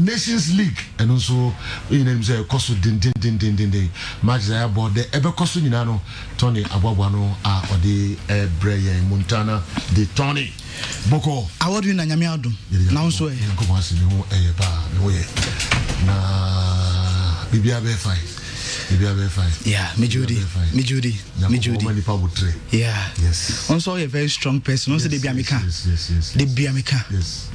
Nations League and also in them say cost din match there about the ever cost you know Tony Abwano or the Bray Montana the Tony Boko award win na nyame adom now so come on see me na bibia be fine. Yeah, me Judy. Yeah. Yes. Also a very strong person. Also the Biamika. Yes. The Biamika. Yes.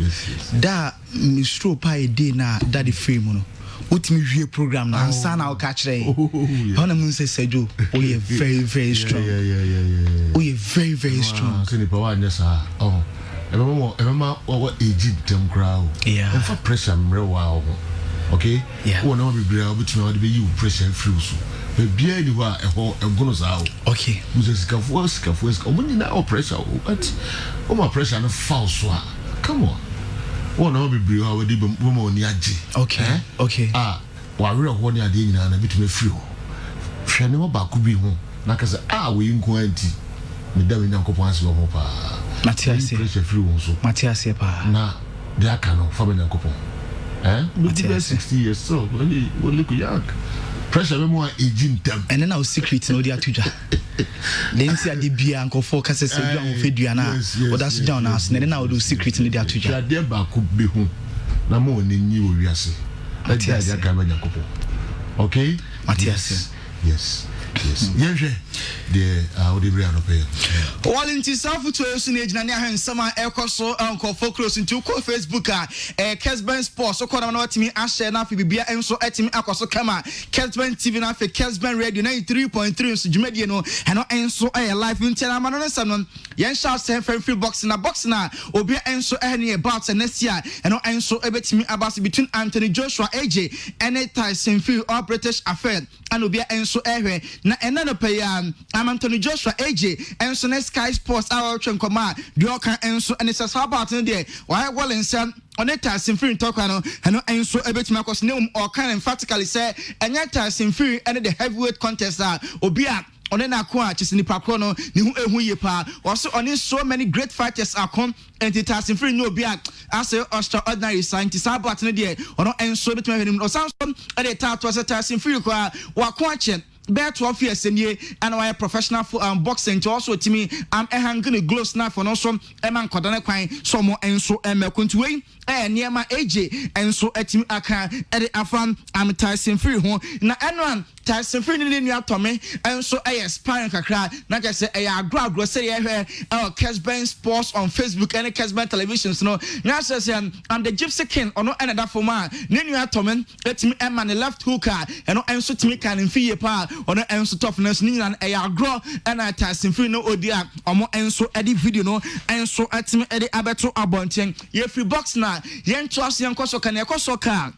Da Mr. Pai day na daddy free mono. Ultimate view program na answer na catch there. Ona mun say Sejo, oh you very strong. Yeah. Oh you very strong. So the power nyesa. Oh. Remember what Egypt them crowd. Yeah. And for pressure mre wow. Okay? Yeah. One of the brave between the you pressure through so. But be anywhere a bonus out. Okay. Because scaff. When na pressure, but my pressure no false. Come on. One of the brave already woman niaji. Okay. Warrior one ya dey na between free. Hwe ne ba ku bi ho. Na ka say we nko anti. Me da me nyankopon ase wo pa. Matias pressure free wo so. Matias pa. Na they aka no fa me nyankopon. Maybe 60 years so we look young. Pressure me more aging them. And then our secret no dia tuja. Then see the bia anko focus say you am fedua na. But that's down us. Then now do secret no dia tuja. Dia ba ku be hu. Na mo ni nyi o wiase. Matias dia ka me nyakopo. Okay? Matias. Yes. Yenje the Odebri anope. Walinti safu to yesu na ejina ne ahensama ekoso anko focus into ko Facebook Kesben Sports so kona na watimi ahye na afi bibia enso atimi akoso kama Kesben TV na afi Kesben Radio 93.3 so djumedie no eno enso live intera ma no nsam no yen sha se free box na obi enso ne about next year eno enso ebetimi abase between Anthony Joshua AJ and Tyson Fury or British affair and obi enso ehwe na ena no pay Anthony Joshua AJ enso na Sky Sports our twenkoma de oka enso ene se about no there why Wallensen on a Tyson Fury talk no enso ebetimi akos ne or can emphatically say enya Tyson Fury and the heavyweight contest obi on na ko a chisi nipa kro no ne hu ehu ye pa also on so many great fighters are come and Tyson Fury no obi as a extraordinary scientist about no there on enso betimi hwenim o sansom e dey tato as Tyson Fury ko wa ko ache bet 12 years and why professional boxing to also timi hanging gloves na for no so e man kodane kwan so mo enso mekuntu we niema AJ enso atimi aka e de afan Tyson Fury ho na eno Tyson Fury ni nua tome enso sparring kakra na je say agro say Kesben Sports on Facebook and Kesben televisions no na say I'm the Gypsy King ono another for man ni nua tome atimi man left hooker eno enso timi kan mfiye pa ono enso toughness ni na agro and Tyson Fury no odia omo enso edit video no enso atimi edit abeto abonten ye free box na yen trust yen koso kan ye koso ka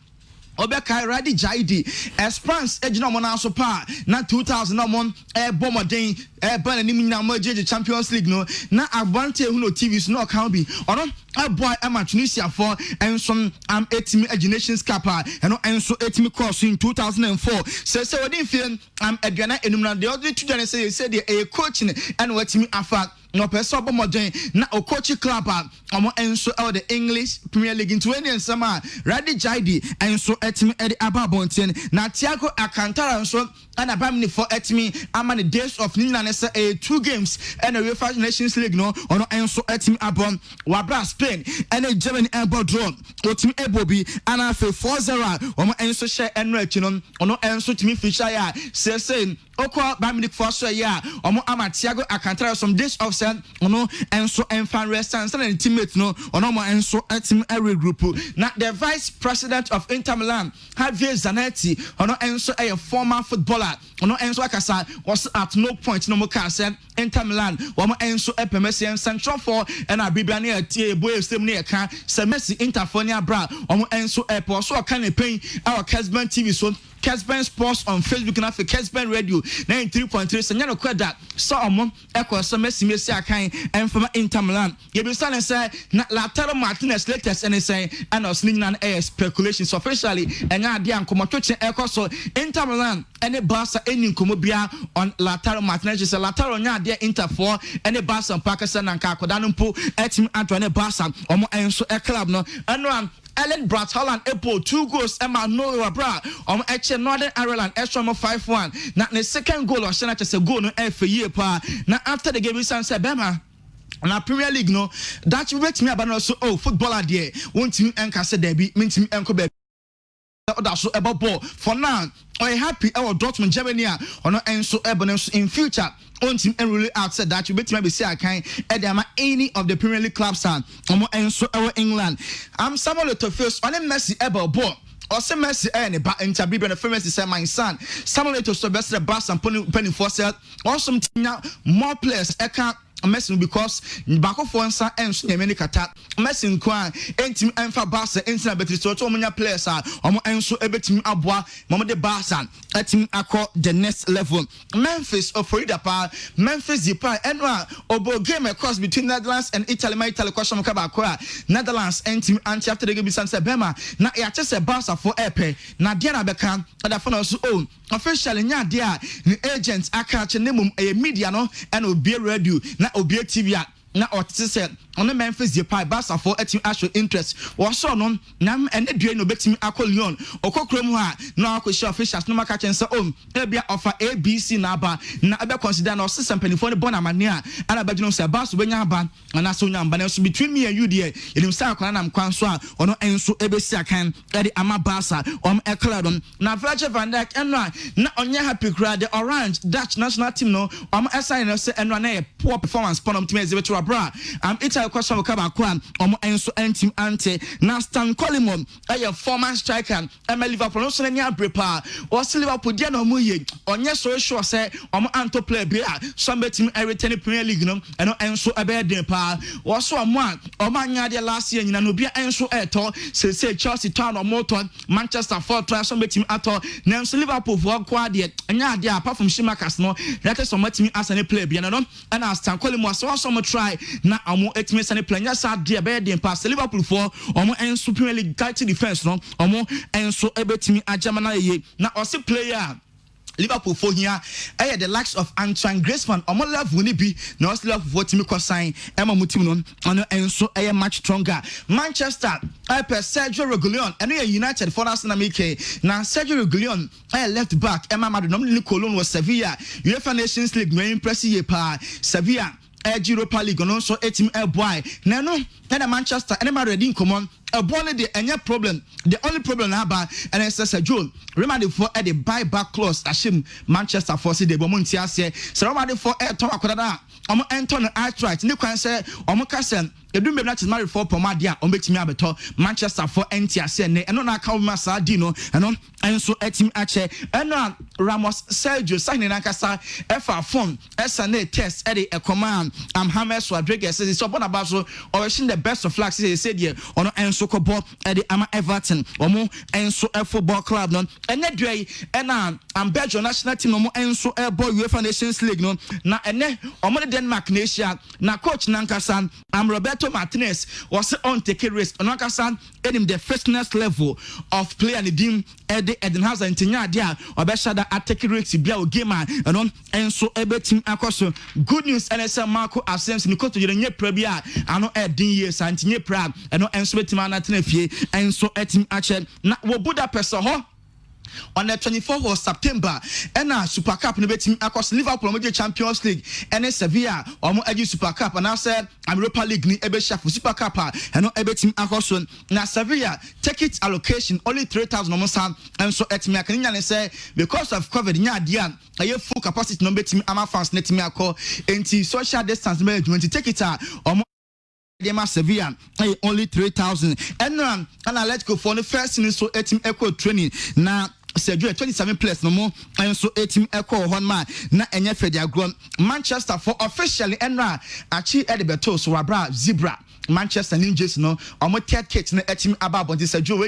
Obeka Radi Jaidi Esperance ejina mo na so pa na 2000 na mo bomoden ban ani nyina mo jeje Champions League no na abante hu no TVs no account bi ono boy ama Tunisia for enso etimi Nations Cup eno enso etimi course in 2004 say wodin fie aduana enum na the other two say the coach and watimi afa no person bomoden na Okochi club omo enso the English Premier League in 20 and sama Radi Jaidi enso etimi edi ababonten na Thiago Alcantara enso and abamni for etimi ama the days of nina nesa 2 games and a UEFA Nations League no ono enso etimi abon wabra Spain and Germany ebo draw otimi ebobi and afa 4-0 omo enso share enrich no ono enso timi fisha ya say okwa bamni for so ya omo ama Thiago Alcantara some days of ono enso enfan restance and teammate no ono mo enso etimi regroup na the vice president of Inter Milan Javier Zanetti ono enso a former footballer ono enso akasa was at no point no mo ka say Inter Milan wo mo enso epemesi central for and abibia na tie boy stem na ka se Messi Interfonia bra omo enso airport so ka na pen our Kesben TV so Kesben Sports on Facebook na for Kesben Radio 93.3 senya no kweda so omo ekoso Messi akan enfama Inter Milan ye be say na Lautaro Martinez latest and say and us ninan speculations officially enya ade ankomotwe ekoso Inter Milan any Barca any nkomobia on Lautaro Martinez say Lautaro nya ade Inter for any Barca Pakistan and akoda no mpo etim adwane Barca omo enso club no eno Ellen Braut Haaland able 2 goals Emma Norway bra eche Northern Ireland extra 5-1 na the second goal was just a goal no for year pa na after the game we said Bema na Premier League no that makes me about so footballer there won't me enka say derby mean me enko be that's so about ball for now I happy our Dortmund Germany ono enso ebonenso in future on team and really outside that you bet me be say I can any of the Premier League clubs and enso our England I'm Samuel Eto'o on Messi about ball or say Messi any but interview the famous say my son Samuel Eto'o best the Barca and penny for sale also more players eka Messi because bako for answer enso nyame ni kata Messi nkwa entim enfa Barca entina betri so to omunya players omo enso ebetim aboa momo de Barca etim akọ the next level Memphis Florida pa Memphis Depay enwa obo game across between Netherlands and Italy my Italy question ka ba ko Netherlands entim anti after the game say Bema na ya chese Barca for epe na dia na beka da for no so officially nya dia ni agents aka che nemum media no and obi radio na obi TV na otise se on Memphis Depay Barca for etim actual interest was so no na ene due no betimi akọ Lyon okokrom ha na akọ officials no maka chen se ebia offer ABC na aba na ebe consider na osese penifo ne bona mane a ana bagino se Barca benya aba na so nya amba na so between me and you there enim sa akọ na kwan so a ono enso ebesi akan e ama Barca ekladon na Virgil van Dijk enwa na onye happy crowd the orange Dutch national team no assign no se enwa na poor performance ponom team exhibit bra Italy question kaba kwa enso team ante na Stan Colimon a former striker Liverpool no so na nya brepa o se Liverpool dia no mu ye onye so sure say anto play be a some team return Premier League no eno enso ebe den pa o so anya de last year nyina no bia enso eto say Chelsea town motor Manchester Fortress some team ato na enso Liverpool for kwa de anya de apart from Shimakas no that is some team as any play bia no and Stan Colimon so some try na amo etime sane planya sa de be den pass Liverpool for enso Premier League tight defense no enso ebetimi ajamana ye na ose player Liverpool for here the likes of Antoine Griezmann level ni bi na ose Liverpool for timi consign mutim no ono enso match stronger Manchester Sergio Reguilon United for us na make na Sergio Reguilon left back Madrid no Cologne was Sevilla UEFA Nations League no impress ye pa Sevilla Europa League no so team boy na no na Manchester and Madrid in common a ball the any problem the only problem about and it's Sergio remember for the buyback clause ashim Manchester for the bomuntia say so remember for to akoda Anton outright ni kwan say kasen edum be na marry for pomadia betimi abeto Manchester for NTS ne eno na ka ma sa di no eno enso team ache eno Ramos Sergio signing na kasa efa phone SNA test e command James Rodriguez says so bona ba so or the best of flags say there ono enso ko ball e ama Everton omo enso football club no ene dwei ena Belgium national team omo enso ball UEFA Nations League no na ene omo Denmark nation na coach nankasa Roberto Martinez was on take a risk on nankasa enim the fitness level of player and the team Eden Hazard ntinya dia obeshada attack risk bia o game and on enso team akoso good news NSM Marco Asensio ni koto nye pra bia ano edin years antinye pra eno enso betima na tenafie enso team ache na wo Budapest ho on the 24th of September and Super Cup no betim across Liverpool mo Champions League and Sevilla omo agi Super Cup and I said Europa League ni ebe shafu Super Cup and no betim across na Sevilla ticket allocation only 3,000 omo sam and so etimi akanya say because of COVID nya dia aye full capacity no betim ama fans netimi akọ enti social distance management ticket omo Sevilla only 3,000 and let's go for the first in so team echo training na Sergio 27 players no more and so team echo one man na enye fedia grown Manchester for officially enra achi edibeto so wabra zebra Manchester Ninjas no omo third kit na team about Sergio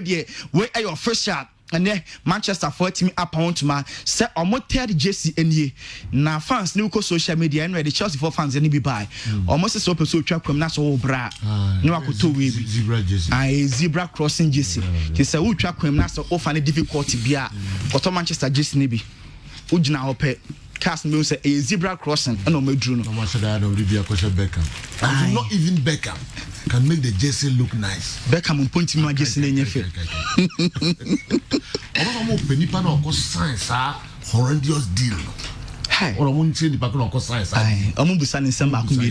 we official and then Manchester for team up ma say omo third jersey enie na fans ni ko social media and the Chelsea for fans any be buy almost so person twa kwam na so bra no akoto we zebra jersey zebra crossing jersey he say wo twa kwam na so o fa ne difficulty bia koto Manchester jersey ne bi ugina hope cast me say a zebra crossing and o madru no no Manchester no be a question Beckham not even Beckham can make the jersey look nice. Beckham point me jersey na nyefe. Omo penipa na okọ science horrendous deal. Hi. Or won't change the back of science. Aye, busa ne nsem ba ko bi.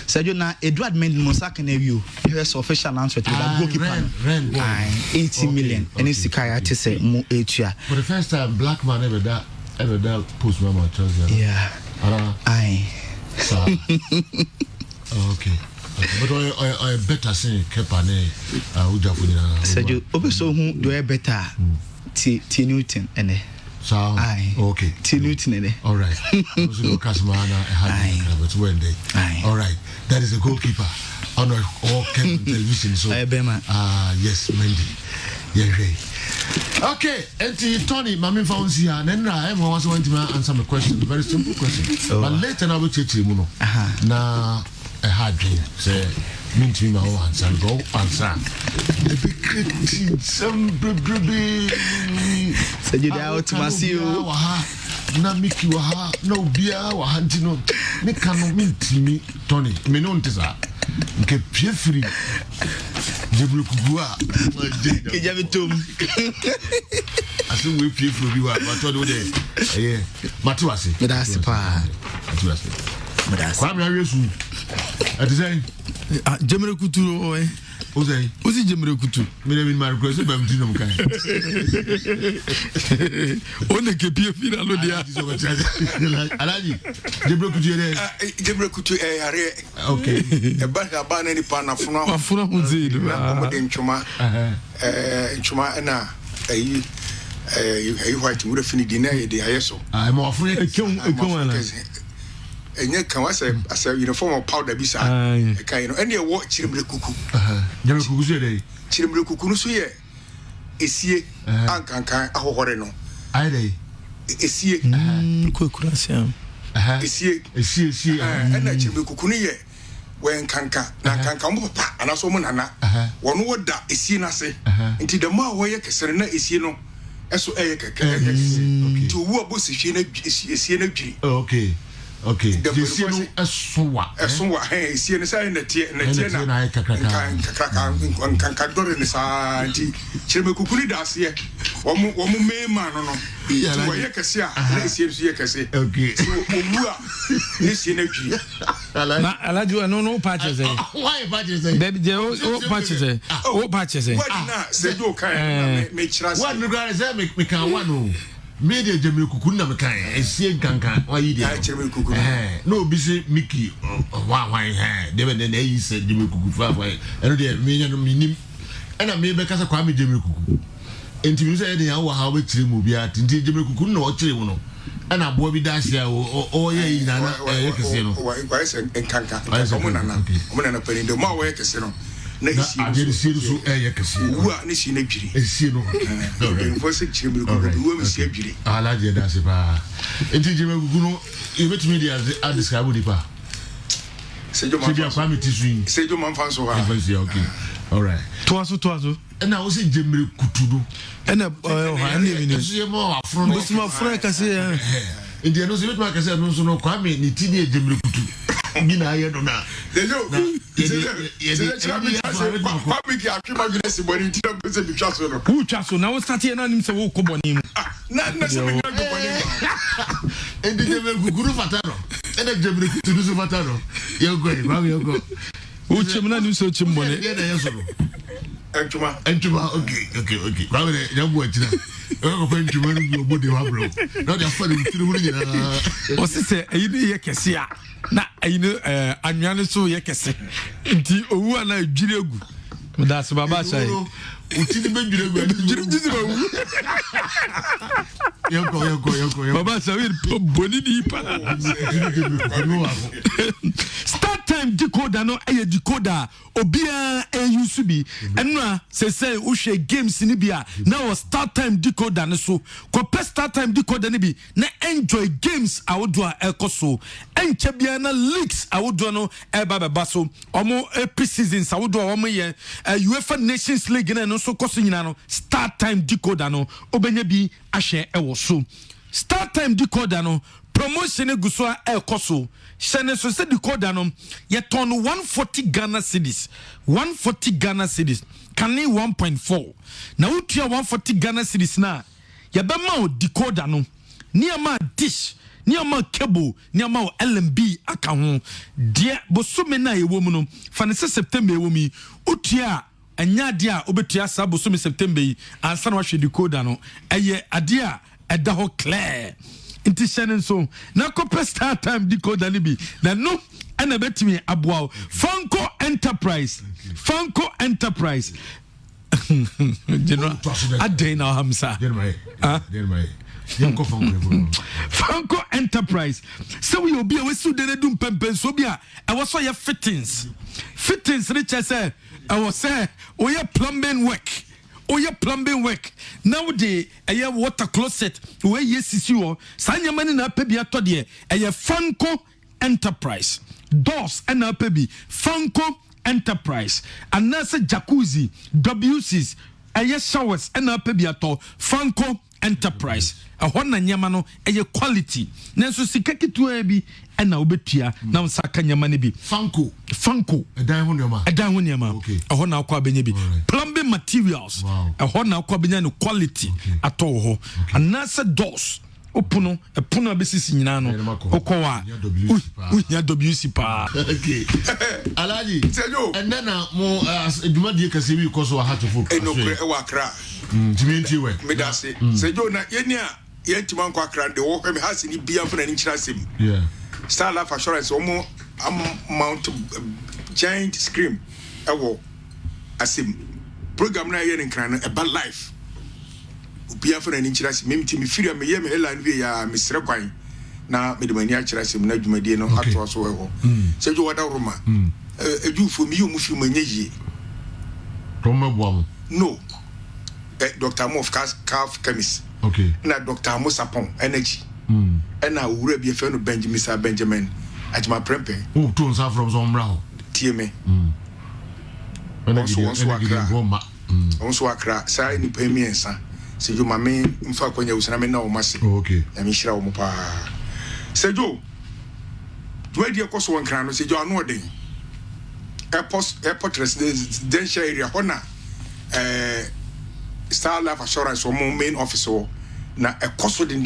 Sergio na Edward Mendy Monsaka na view. US official announcement about goalkeeper. 80 million. And it's Sikaya to say mo etua. For the first time black man ever that post mama Chelsea. Yeah. Aye. So, okay. But I better say Kepa ne uja funi na. Sergio obeso hu do better. T Newton ene. So, okay. T Newton ene. All right. Also Kasmana but when they. All right. That is a goalkeeper on all television. So yes, Mendy. Yeah. Okay, and Tony, Mami found here, and then I was going to answer my question. Very simple question. But later I will check you. Now a hard dream. Say, mean to me my answer. Go answer. A big critic, some baby. Said you out to Masio. Na Miki Waha, no beer or Hantino. Nick cannot mean to me, Tony. Menontiza. Nke piefri. Jebulukugua. Kejabitum. Asu we piefri biwa batodo de. Eh, Matuase. Medasi pa. Matuase. Medasi. Kwa mi ayesu. Ati say Jemre kutu o Ozai. Ozi Jemre kutu. Me na min ma request be mti no mkan. One ke piefri na lo dia. Alaji. Jemre kutu ere. Jemre kutu yare. Okay. E ba na ni pa na funu. Ma funu muzi do. Mo de ntwuma. Ntwuma na ayi white mu refini di na ye de ayeso. Mo afun ekon ana. Enye kan wasa as a uniform of powder bi sa. E kan you know ene wo chirimre kuku. Jemre kuku so dey. Chirimre kuku no so ye esie ankankan ahohore no. Ai dey. Esie. Ko kurasiam. Esie. Ena chirimre kuku no ye wen kanka na kanka mo papa anaso mo nana. Wono woda esie na se. Nti de ma wo ye kesere na esie no. Eso eye keke. Okay. To wo abosihwe na esie na dwiri. Okay. Okay. The see no eswa. See no say na tie na kan dore ni sa nti chireme kukuri da ase e wo mo mema no wo ye kase a na sie so ye kase. Okay. So owu a ni sie na dwi Na alaju no patches eh. Why patches eh? Baby je o patches eh. O patches eh. What na say do kan me chira. What no guys say me kan one no. Media Jemre kuku na me kan esie gangan why you dey. Chireme kuku. No be say Mickey why dey be na yi say Jemre kuku fa eno dey me nya no minim. Ena me be kasa kwa me Jemre kuku. Enti me say dey ya wo ha we chire mu bia tinti Jemre kuku na o chire mu no. Ena bo bi da sia o ye yi na ye kese no. Why say enkanka. Omo na pani de ma wo ye kese no. Na isi so ye kese. Wu a ne si na dwiri. Esi no. Info se chireme kuku wo me si dwiri. Alaje da se pa. Enti Jemre kuku no e betimi dey a describe di pa. Sejo man. Sejo man fan so ha. Okay. All right. Toaso. Na o se Jemre kutu do. Ena ha ne mi ne. Eso mo afro no. Busuma fura kase eh. Indi no se betimi kase no so no kwa me ni ti ne Jemre kutu. Gina aye do na. Sejo Kwamiki akima gina si boni nti na se bi twaso no. Who twaso na wo start na nim se wo ko boni mu. Na se bi na boni mu. Indi Jemre kuku fata no. Ena Jemre kutu so fata no. Yego. Wo chem na nim se chem boni. Ye na yeso no. Entuma. Okay. Kwa me nyambo atina. Ko fa ntuma no bi obode wa bro. Na dey fa dem tiri mu ni na. O se eyi ne ye kese a na eyi ne anwa ne so ye kese. Nti owu ana dwire egu. That's baba sai. Utini be dwire egu. Dwire ba wu. Yoko. Baba sai boni di pa. Start time decoder no eye decoder obia use bi enra say wo games ni bia na o start time decoder ne so ko start time decoder ne bi na enjoy games awodo a ekoso enche bia na leagues awodo no eba beba so omo pre-seasons awodo a omo ye UEFA Nations League na no so koso nyina no start time decoder no obenya bi ahye ewo so start time decoder no promotion egu so a ekoso shene so se decoder no ye ton 140 Ghana cedis 140 Ghana cedis kane 1.4 na utua 140 Ghana cedis na ye be ma decoder no niama dish niama cable niama LMB aka ho de bosome na ye wo mu no fa ne September wo mi utua anya de a obetua sa bosome September yi ansa na wahwe decoder no eye ade a eda ho clear inti shenen so na copper Star Time decoder ni bi na no ana betimi aboa Fanco Enterprise general adai na hamsa Fanco Enterprise so we obi a we su de dum pempen so bi a e wo so ye fittings rich say I was say o ye plumbing work now the a water closet where yes you sanya mani na pebi atode e Fanco Enterprise doors and na pebi Fanco Enterprise and nasa jacuzzi WCs a showers and na pebi ato Fanco Enterprise a hona nyama no e quality nanso sika kitu bi e na obetua na saka nyama ne bi Fanco edan ho nyama okay a hona akwa benye bi plumbing materials a hona akwa benya no quality ato ho anasa doors opuno epuno abesisi nyina no okowa unya WC pa okay alaji sejo enna mo edumadi kase bi koso ha to folk enokre e wa Accra dimenti we medase sejo na yeni a yentima nkwa Accra de wo hweme hase ni bia mfana ni nkyira sem yeah Star Life Assurance omo mount giant screen ewo asim program na yen nkran no eba life bia mfana ni nkyira sem memti me firi me ye me headline we ya mesre kwan na me de mani akyira sem na dwumadie no ato so ewo sejo wada roma ejufo mi yomu fi manye yie Roma boam no Dr. Mof Calf Chemist okay na Dr. Musapon energy na wura bi efe no Benjamin ajima prempe o to nsa from Zomra tie me onso Accra sai ni pemiensa sejo mame mfa kwanya usana me na o mase okay na mi hira o mo pa sejo dwadi ekoso wankran no sejo anu odin airport residential area hona Star Life Assurance or main office na ekoso din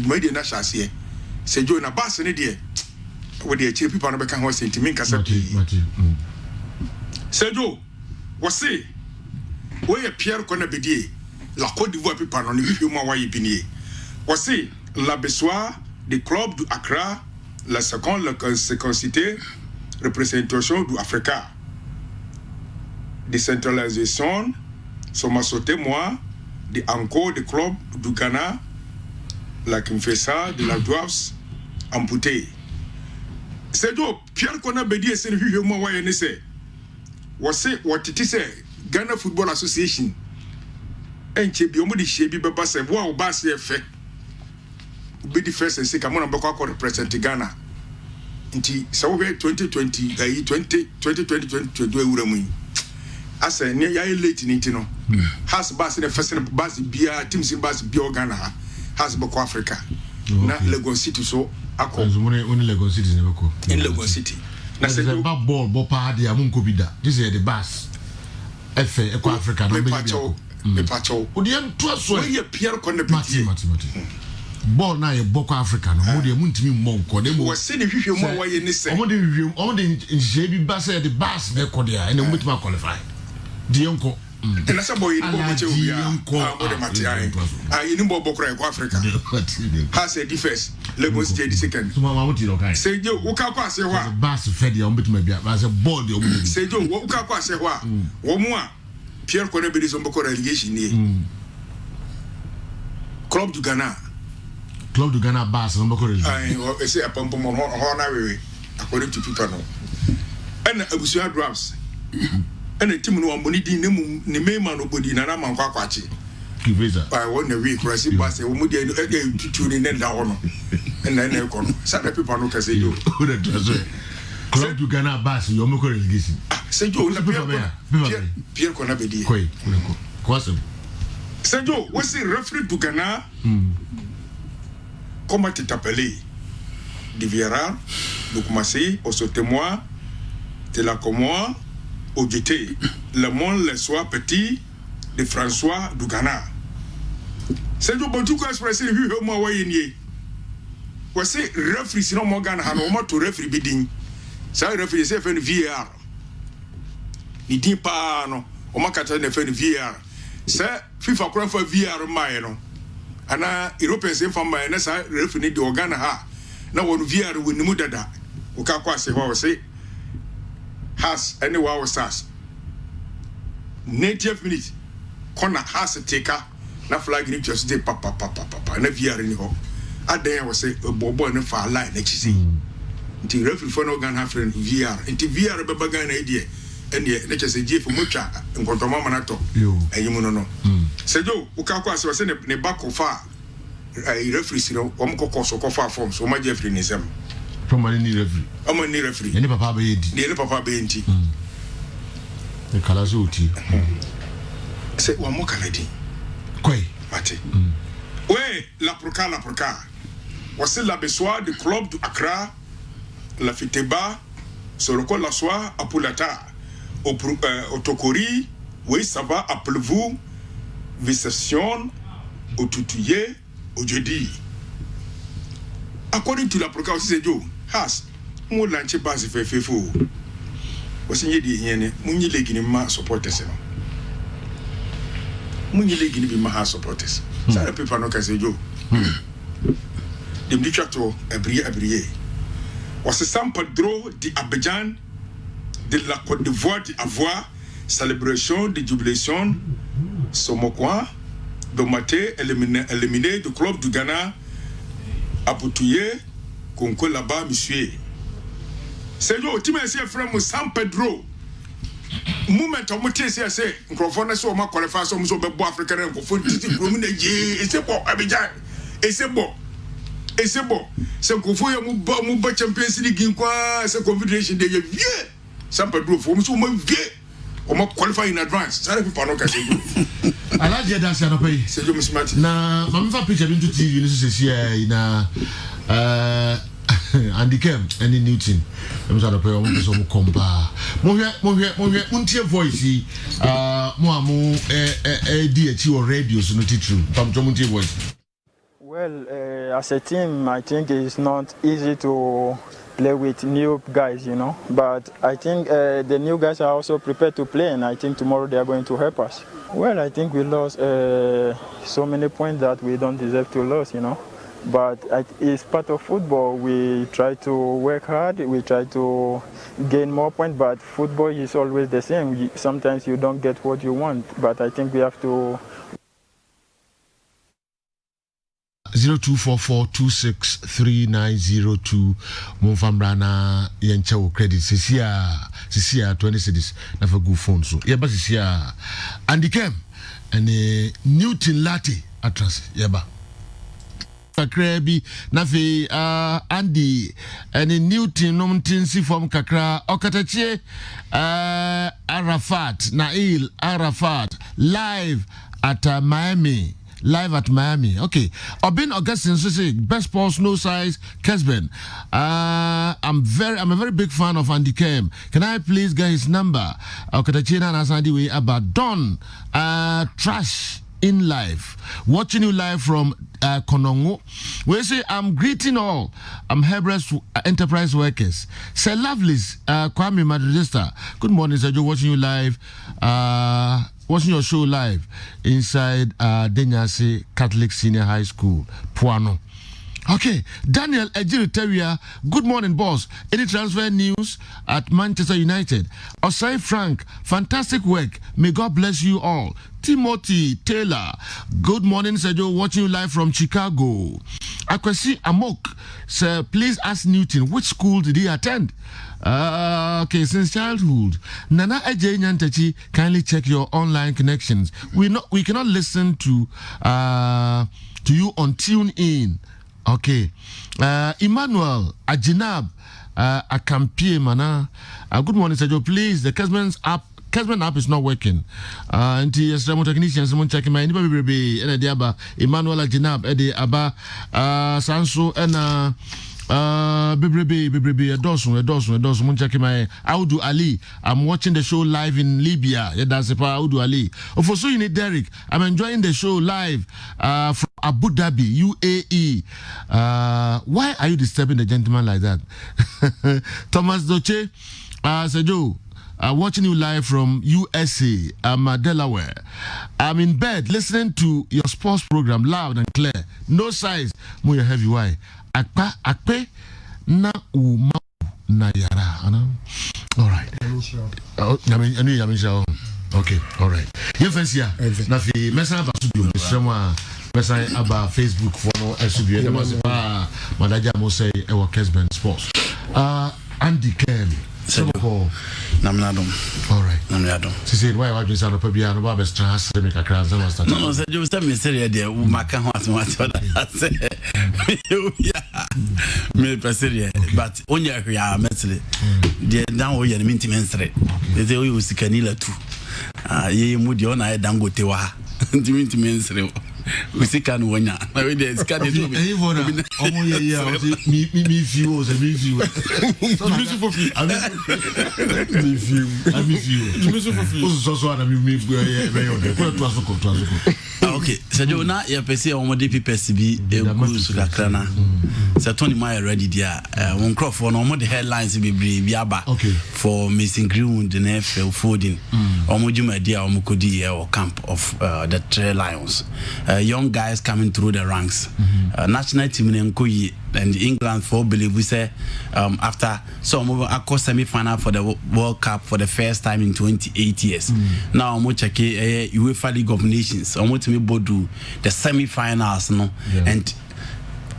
media na shase sejo na bus ne de we de chiri people no be kan ho sentiment kasa sejo wose we Pierre Kona bedie la Côte d'Ivoire people no bi mo wa yibinie wose la Bessoir du club du Accra la seconde la cité représentation du Africa décentralisation Soma sauté moi de encore des clubs du Ghana la Kinfesa de la Dwarfs amputé c'est do Pierre Kona bedi ese hwehwe mo wa ye ne se wo se wotiti se Ghana Football Association enche bi omo de hie bi beba se wo a wo ba se efe be di first se ka mo na be kwa represent Ghana nti se wo 2020 2020 ewura mu asa ne ya late ni no has bas the first bas bia teams in bas bia Ghana has bako Africa na Lagos City so akọ only Lagos City ne bako in Lagos City na say the ball pa dia mun ko bida this is the bus efe ekọ Africa no be me pacho o dia nto so we ye Pierre Kona mati ball na ye boko Africa no mo dia muntimi mo nko de mo we se ne hwehwe mo wa ye ne se o mo de nje bi ba say the bus na ekọ dia ene mo mutima qualify Dionko and that's boy in Bobo de Matiai in Bobo Cry Africa has a defense Lagos State second say you uka kwa se wa bus fed ya ombetuma bia ba se ball de omu say you uka kwa se wa wo mu a Pierre Kona be so mboko relegation ni Club du Ghana bus mboko relegation I say apompo ho na wewe according to people no and Abusia Drafts and a team no money din ne mema no body na man kwa kwachi Kiveza I want the week rasi pass e wo dey tutu ni na hono and na e kono say people no kase yo who the treasure Club du Ghana bus yo mo ko relegation say jo na Pierre Kona be die koi kwasem say jo we see referee du Ghana comment t'appeler de Vieira, de Koumassi, Osotemois, de la Comois, Ogete, Le Monde, Le Soir Petit, de François Dougana. C'est le bon tout qu'on expressé le vieux mois Wayne. Voici refri sinon Morgan Hanoma to refri bidding. Ça refri c'est fait une VR. Il dit pas non. On m'a qu'à faire une VR. C'est FIFA croit faire VR maï non. Ana Européen c'est femme maï. Ça refri de organe ha. Na wonu VR wonu mu dada. O ka kwa se ho se. Has any wow stars. 90th minute. Kona has taker. Na flag ni just dey papa na VR ni ho. Adan we say bobo na fa line na chisi. Nti referee for no gan ha friend VR. Nti VR be bagan na idea. Ene na chese je fo motwa nkontoma manato. Eyimu no. Sejo u ka kwa se ne back of far. Referee si no o mkoko so ko fa form so ma je free ni sem. From any referee. Any referee. Any papa be yedi. Any papa be enti. The colors uti. Se wa mo kaladi. Quoi? Mate. Ouais, la proca. Voici la besoin du club d'Accra, la Fiteba, sur le col la soie à Poulata, au Tokori, oui, ça va à Plevou, Vissation, au Toutouye, au Jeudi. According to la proca aussi, c'est Joe, Has, mon lanche base fait fou. Voici y a des yens, mon y les guinémas supporters. Mon y les guinémas supporters. Ça ne peut pas nous casser Joe. De Mdichato, Abrié. Voici San Pedro d'Abidjan, de la Côte d'Ivoire d'Ivoire, célébration de jubilation, Somokwa, Domaté, éliminé du club du Ghana, Aboutouye, Conco là-bas, monsieur. C'est yo, tu m'as dit, frère, San Pedro. Moment on me tient c'est microphone so ma qualify so so be bo african microphone titi promine je et c'est bon Abidjan et c'est bon c'est microphone mu ba Champions League quoi c'est confederation de vieux San Pedro for me so mo vieux on ma qualify in advance ça ne peut pas non casser ala je danse na pay c'est yo mismati na mama fa picture bintu TV ni so se na Andy Kem any Newton I'm sorry pay on so mo kompa mo hwe untie voice mo amu di echi o radio so no titru pam to untie voice. Well, as a team I think it's not easy to play with new guys, you know, but I think the new guys are also prepared to play, and I think tomorrow they are going to help us. Well, I think we lost so many points that we don't deserve to lose, you know. But it's part of football. We try to work hard. We try to gain more points. But football is always the same. Sometimes you don't get what you want. But I think we have to. 0244263902 Monfambrana Yancho credit Cecilia 20 cities na for good phone so yeba Cecilia Andy Kem and Newton Latte atras yeba kakra bi na fe Andy and Newton nomtinsi from kakra okatache Arafat Nail Arafat live at Miami. Live at Miami. Okay. Obin Augustine say best sports no size Kesben. I'm a very big fan of Andy Kem. Can I please get his number? Okatachina Nasandi way about Don Trash in live. Watching you live from Konongo. We say I'm greeting all. I'm Hebrews enterprise workers. Say lovelies Kwame Madridista. Good morning, sir. Joe. Watching you live. Watching your show live inside Denyase Catholic Senior High School, Puano. Okay, Daniel Ejiri Terrier, good morning, boss. Any transfer news at Manchester United? Osai Frank, fantastic work. May God bless you all. Timothy Taylor, good morning, Sergio. Watching you live from Chicago. Akwesi Amok, sir, please ask Newton, which school did he attend? Okay, since childhood. Nana Ajay Nyantachi, kindly check your online connections. We cannot listen to you on TuneIn. Okay. Emmanuel Ajinab Akampie Mana. Good morning, Sergio. Please, the Kesman app is not working. And yes, remote technicians, someone checking my baby and Emmanuel Ajinab, Eddie Abba Sanso and Bebrebe, Edosun, Munchaki my Audu Ali. I'm watching the show live in Libya. Yeah, that's Audu Ali. For so you need Derek. I'm enjoying the show live from Abu Dhabi, UAE. Why are you disturbing the gentleman like that? Thomas Doche, Sejo. Watching you live from USA, Delaware. I'm in bed listening to your sports program loud and clear. No size. Muya heavy why? Akpe na uma na yara. All right. Okay. All right. You fancy ya? Na fi mesa aba studio. Mesa aba Facebook follow studio. Madaja mo say ewa Kesben Sports. Andy Kelly. Namnadom. All right. Namnadom. She said, why are you saying Pabia and Baba Strauss? No, said you said me say there, Maka what I said. Me persevere, but on your mentally. The down we are minty menstray. They say we was Canila too. Ye moody on I dangote wa. Minty menstray. We see can win now. We did scan it. Me views and me view. Okay, so you now you perceive on the people to be a good sugar. So Tony Meyer ready there. One crop for no more the headlines be biaba. Okay. For missing Greenwood and NFL Foden. Omujuma dia omukodi or camp of the Trail Lions. Young guys coming through the ranks. National team in Nkoyi and England for believe we say after some semi-final for the World Cup for the first time in 28 years. Now I'm check UEFA League of Nations. I'm to me bodu the semi-finals and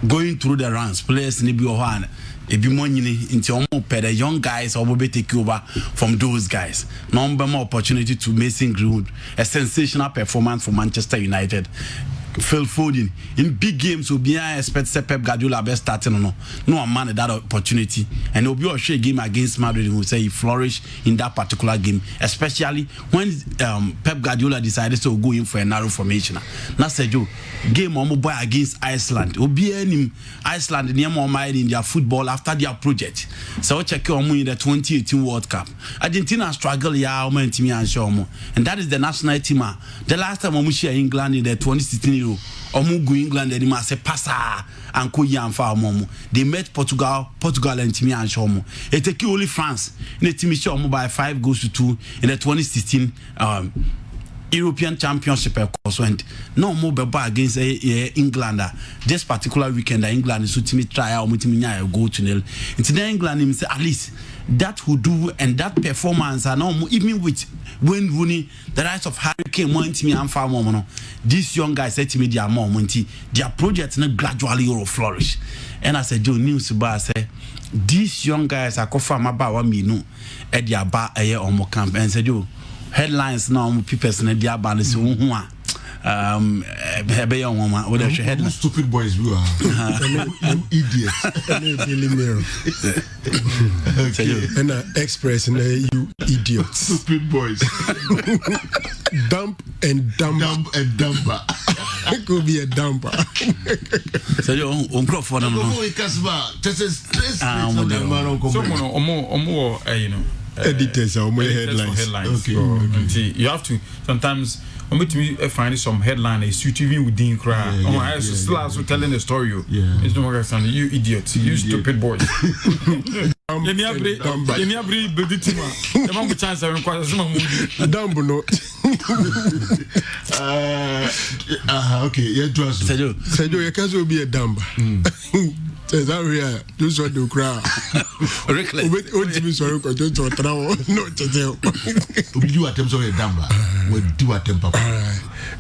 going through the ranks. Players need be one. Ebi money into almost the young guys or will take over from those guys. Number more opportunity to Mason Greenwood, a sensational performance for Manchester United. Phil Foden in big games will be I expect Pep Guardiola best starting no man that opportunity and it'll be a share game against Madrid who say he flourished in that particular game, especially when Pep Guardiola decided to go in for a narrow formation. Now said you game on mobile against Iceland. Will be any Iceland near more mind in their football after their project. So check on in the 2018 World Cup. Argentina struggle and that is the national team. The last time we share England in the 2016 Omugu England and Mase Passa and Koyan Farmomo. They met Portugal and Timmy and Shomo. It take only France in the Timmy Shomo by 5-2 in the 2016 European Championship course went no more against England. This particular weekend England is to me try out go to nil. Into England him say at least that would do and that performance are no even with Wayne Rooney, the rise of Harry Kane, want me and far more. These young guys said to me, their mom, their project gradually will flourish. And I said, Joe News Bar say, these young guys are confirmed about me no at their bar a year or more camp. And said, you headlines now, people in their bar is headlines. Stupid boys, we are. You idiots. And express you idiots. Stupid boys. Dump and dumper. It could be a dumper. So you on crop for them. Editors are more headlines. Okay. You have to sometimes. I'm going to find some headline is even within cry. I still also telling the story. It's no more saying you idiots, you stupid boys. Okay, yeah, trust. Sejo, you can't be a dumb. Is that real? You saw the crowd. Reckless. What you sorry because you saw travel. No, to tell. We do attempt of a dumber. We do attempt.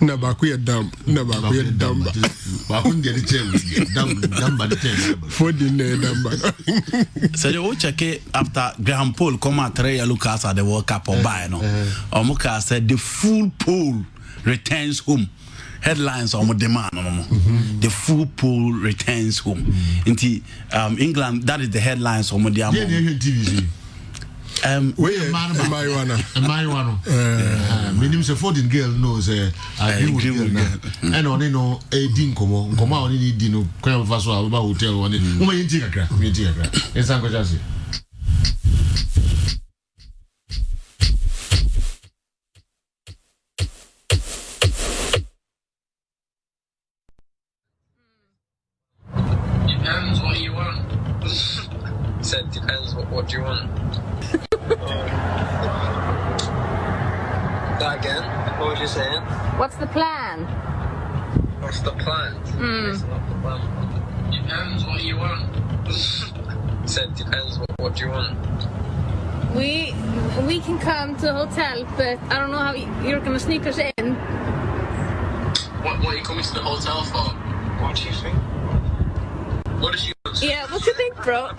Never quit dumb. Never quit dumb. I couldn't get it. Dumber the 10. For the number. So you check it after Graham Paul come at Ray Lucas at the World Cup or buy no. Omuka said the full pool returns home. Headlines on demand. The full pool returns home. Into England, that is the headlines on the Meaning the Fording girl knows I agree with girl. And on no a dinko, come out in Dino, Quail Vaso about hotel one. Woman in Tigra, in San Jose. Depends what you want. Said depends what do you want. That again? What was you saying? What's the plan? What's the plan? It's not the plan. Depends what you want. Said depends what do you want. We can come to the hotel, but I don't know how you're gonna sneak us in. What are you coming to the hotel for? What do you think? What does you want? Yeah, what do you think, bro?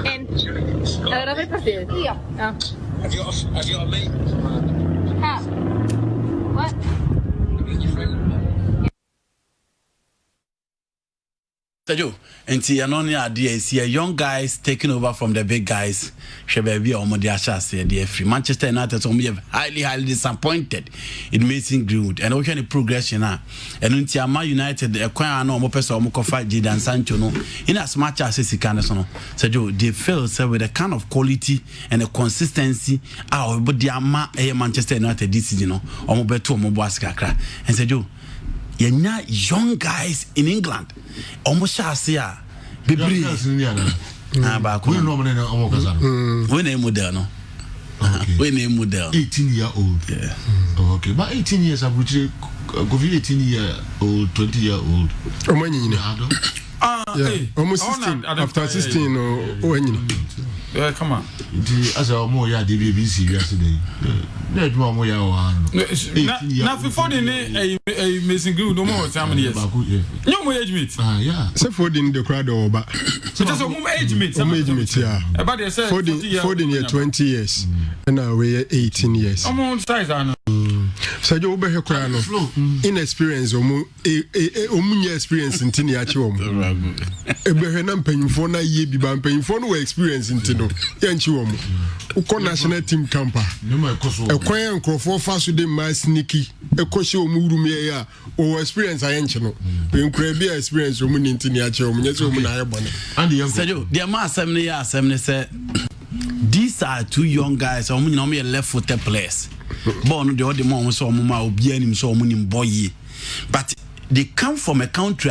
En överpartiet? Ja. Have you got a mate? How? What? Your friend? Tajo, and see, an only idea see a young guys taking over from the big guys. Shebebi or Modiasha said, dear free Manchester United, so we have highly disappointed in Mason Greenwood. And okay, the progression now. And until Man United, a choir no more person or Mokofa Jidan Sancho, no, in as much as he can, so Tajo, they fail with the kind of quality and the consistency. Our but the Manchester United this season, or Mobeto Mobaska. And Tajo, yenya young guys in England almost shall Bibri ba ko no man na omo kasa we na model no we na model 18-year-old okay but 18 years abuchi go 18-year-old 20-year-old omanyina almost 16 after 16 onyina Yeah, come on. As a more ya DBC yesterday. Let more ya now before the Mason Greenwood no more how many years? No more age mate. Yeah. So for the crowd over. So just a age mate. Yeah. About they said 14 20 years. And now we 18 years. I'm on size I know. So you over here crowd inexperience omunya experience in tini achi omu. Ebe na mpanyimfo na ye bi ba mpanyimfo no experience in tino. Yanchi omu. Uko national team camper. Ekwan nkrofo fa so de ma sneaky. Ekohye omu rume ya o experience ayenchi no. Enkura bi experience omu ni tini achi omu. Nyese omu na ayebone. And the the ma assembly say these are two young guys omu nyina omu left-footed players. Born the other mom so mama obi anim so omu boy, but they come from a country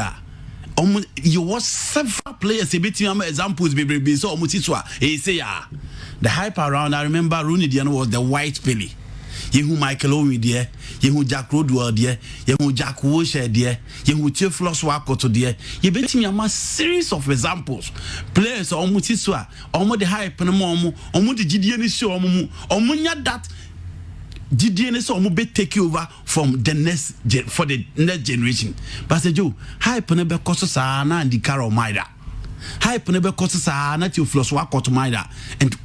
you was several players a bit examples be so omu he say the hype around. I remember Rooney Diano was the white Pele. Yehu Michael Owen there, yehu Jack Rodwell there, yehu Jack Wilshere there, yehu Theophilus Wakoto there. You bet me a series of examples. Players omu the hype no more omu the GDN show omu nya that GDN so omu be take over from the next for the next generation. But say Joe, hype no be koso sa na ndi Carol Maida. Hype never costs na Theophilus Wakoto Maida. And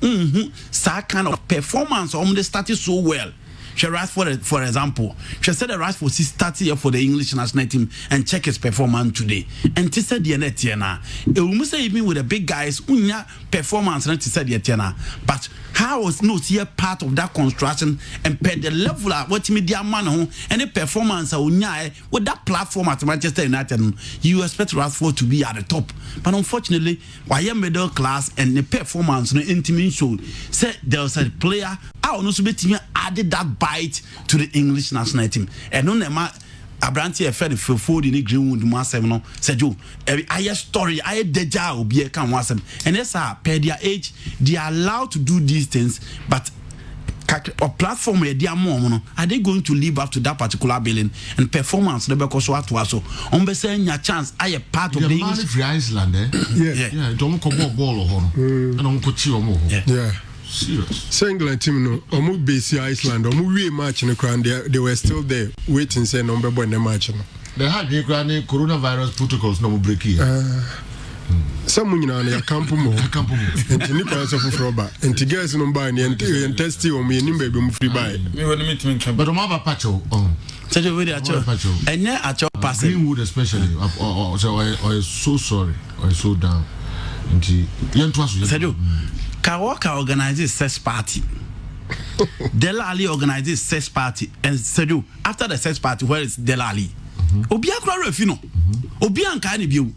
sa kind of performance they started so well. She Rashford, for example, she said the Rashford started here for the English national team and check his performance today. And she said the Tiana. It will say even with the big guys, unya performance and she said the Tiana. But how was not here part of that construction and per the level at what media man any performance unya with that platform at Manchester United, you expect Rashford to be at the top. But unfortunately, why middle class and the performance no intimate show said there was a player I will not be added that bite to the English national team. And no nema Abranti Fed for the Greenwood Massem no said you I story I deja will be a can wasem. And yes, per their age, they are allowed to do these things, but a platform where they are more, are they going to live up to that particular billing and performance? The because what was so on be saying your chance I a part of the English free Iceland, yeah, don't come ball or and don't coach you more. Yeah. Serious. So England team no, omu base Iceland, omu we match in the crown. They were still there waiting. Say number one the match. No. They had the coronavirus protocols no break here. Some you know they campo mo. And ni kwa so for ba. And the girls no buy and test you me ni baby free buy. Me when meet me but I'm have a patch Such a video and yeah at your passing Greenwood especially or so sorry or so down. nti yentu aso Sergio Kawaka organizes sex party. Delali organizes sex party, and Sergio after the sex party, where is Delali? Obia Kura Refino. Obia Nkani Biu.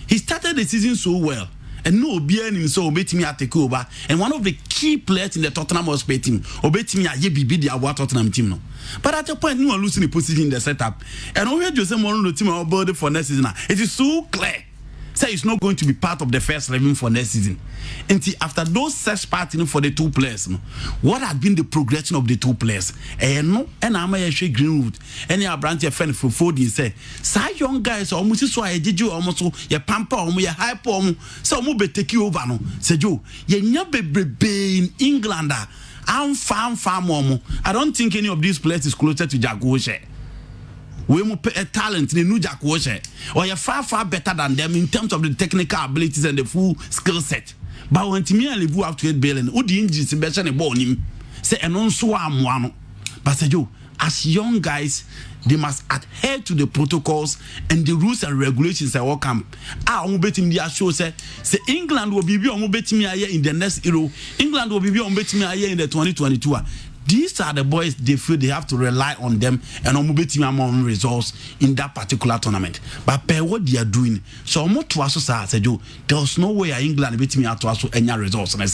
He started the season so well. And no Obia himself obey me at take over. And one of the key players in the Tottenham Hotspur team obey me at YBB the award Tottenham team no. But at the point, you are losing the position in the setup. And over Jose Mourinho team about for next season. It is so clear. Say it's not going to be part of the first 11 for next season. And after those search parties for the two players, what has been the progression of the two players? And no, and I'm a Greenwood. And your branch your friend for 40 say, "Say young guys almost so I did you almost so your pamper or your hyper so mo be take you over no." Say Joe, you never be in England. I'm far more. I don't think any of these players is closer to Jack Wilshere. We mu talent in New Jack Wilshere, or you're far better than them in terms of the technical abilities and the full skill set. But when Timmy and Livu have to get bail and the injuries in better than him, say and also I'm one. But say you, as young guys, they must adhere to the protocols and the rules and regulations that will come. I'm betting the show say England will be on betting me here in the next Euro. England will be on betting me here in the 2022. These are the boys they feel they have to rely on them and on betting among results in that particular tournament. But per what they are doing, so more to us said you there was no way England betting me out to us any results and I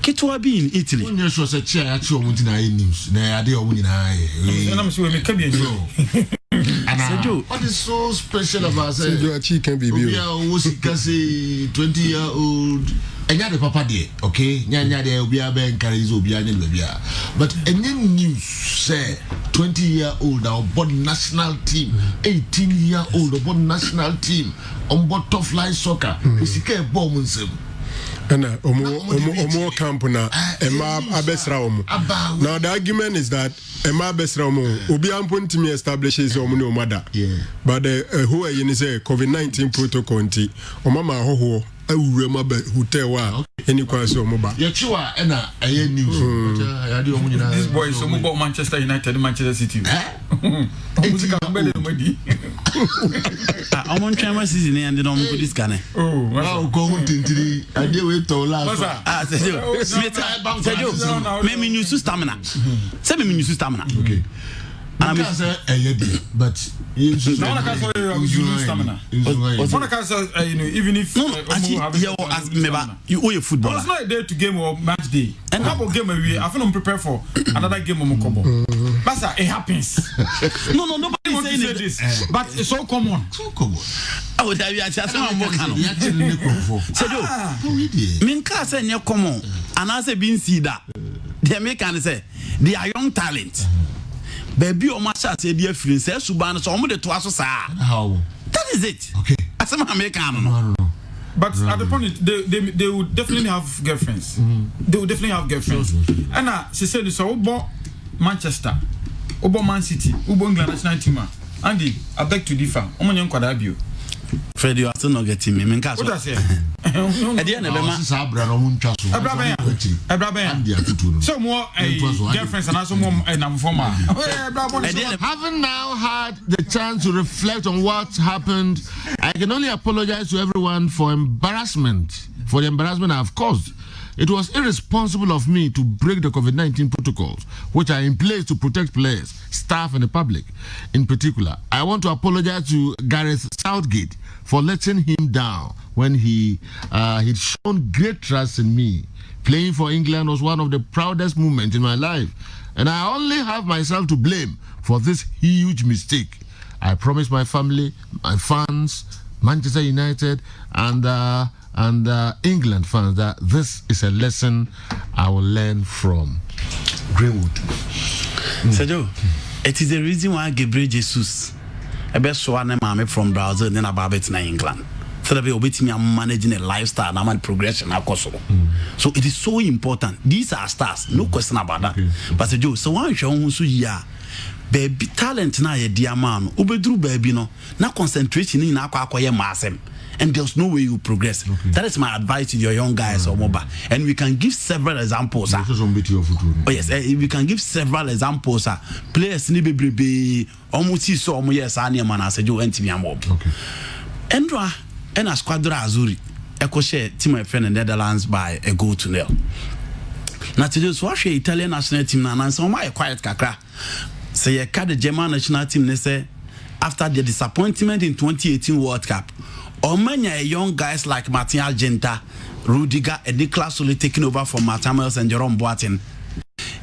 Kitwa be in Italy. When you show say chair actually on news. Na ade o nyina and I'm sure we can be what is so special about say your chicken baby? We are 20-year-old. Enya the papa there, okay? Nya there obi a be encourage obi a nyem bia. But any news say 20-year-old about national team, 18-year-old about national team on board top flight soccer. Isike ball munsem. And omo camp na Emma Abesra omo. Now the argument is that Emma Abesra omo obi ampon timi establishes omo no mother. Yeah. But who you say COVID-19 protocol nti omo ma hoho awurema ba hotel wa any kwase omo ba. Ye chiwa na aye news. This boy so mo Manchester United, Manchester City. Music am better nobody. I'm on Chama season and then I'm go this guy. Oh, wow, go tintiri. Ade we to last. Sergio, me news stamina. Say me news stamina. Okay. And I'm say but you no one can say you stamina. One can say even if you owe your footballer. It's not a day to game or match day. And how about game we I feel I'm prepared for another game of Mokobo. But it happens. No, nobody is saying this. But it's so common. So common. Oh, there you are just Sergio, Minka say near common. And I say being see that. They make and say they are young talent. Baby o masha say dear friends say suban so omo de to aso sa. How? That is it. Okay. Asema American no. But at the point they would definitely have girlfriends. They would definitely have girlfriends. And she said so Obo Manchester, Obo Man City, Obo England national team. Andy, I beg to differ. Omo nyen kwada bio. Fred, you are still not getting me. What I say? At the end of the month, so more girlfriends and also more having now had the chance to reflect on what happened, I can only apologize to everyone for the embarrassment I have caused. It was irresponsible of me to break the COVID-19 protocols, which are in place to protect players, staff, and the public. In particular, I want to apologize to Gareth Southgate for letting him down when he'd shown great trust in me. Playing for England was one of the proudest moments in my life, and I only have myself to blame for this huge mistake. I promise my family, my fans, Manchester United, and England fans that this is a lesson I will learn from. Greenwood. Sergio, it is the reason why Gabriel Jesus, a best one from Brazil, then about it in England. So that we are managing a lifestyle and progression. So it is so important. These are stars, no question about that. But Sergio, so why you baby talent na ye dear man, ubedru baby no, na concentration in akwa massem. And there's no way you progress. That is my advice to your young guys or mobile. And we can give several examples. Oh yes, we can give several examples. Players ni be almost so yes, I man as a Joe and Timmy Mob. Endra and a squadra Azuri. A echo share team my friend in Netherlands by a goal to nil. Now today so watch Italian national team now and so my quiet kakra. Say you the German national team they say after the disappointment in 2018 World Cup, or many young guys like Martin Argenta, Rudiger, and Niklas Sule taking over from Martin Hummels and Jerome Boateng.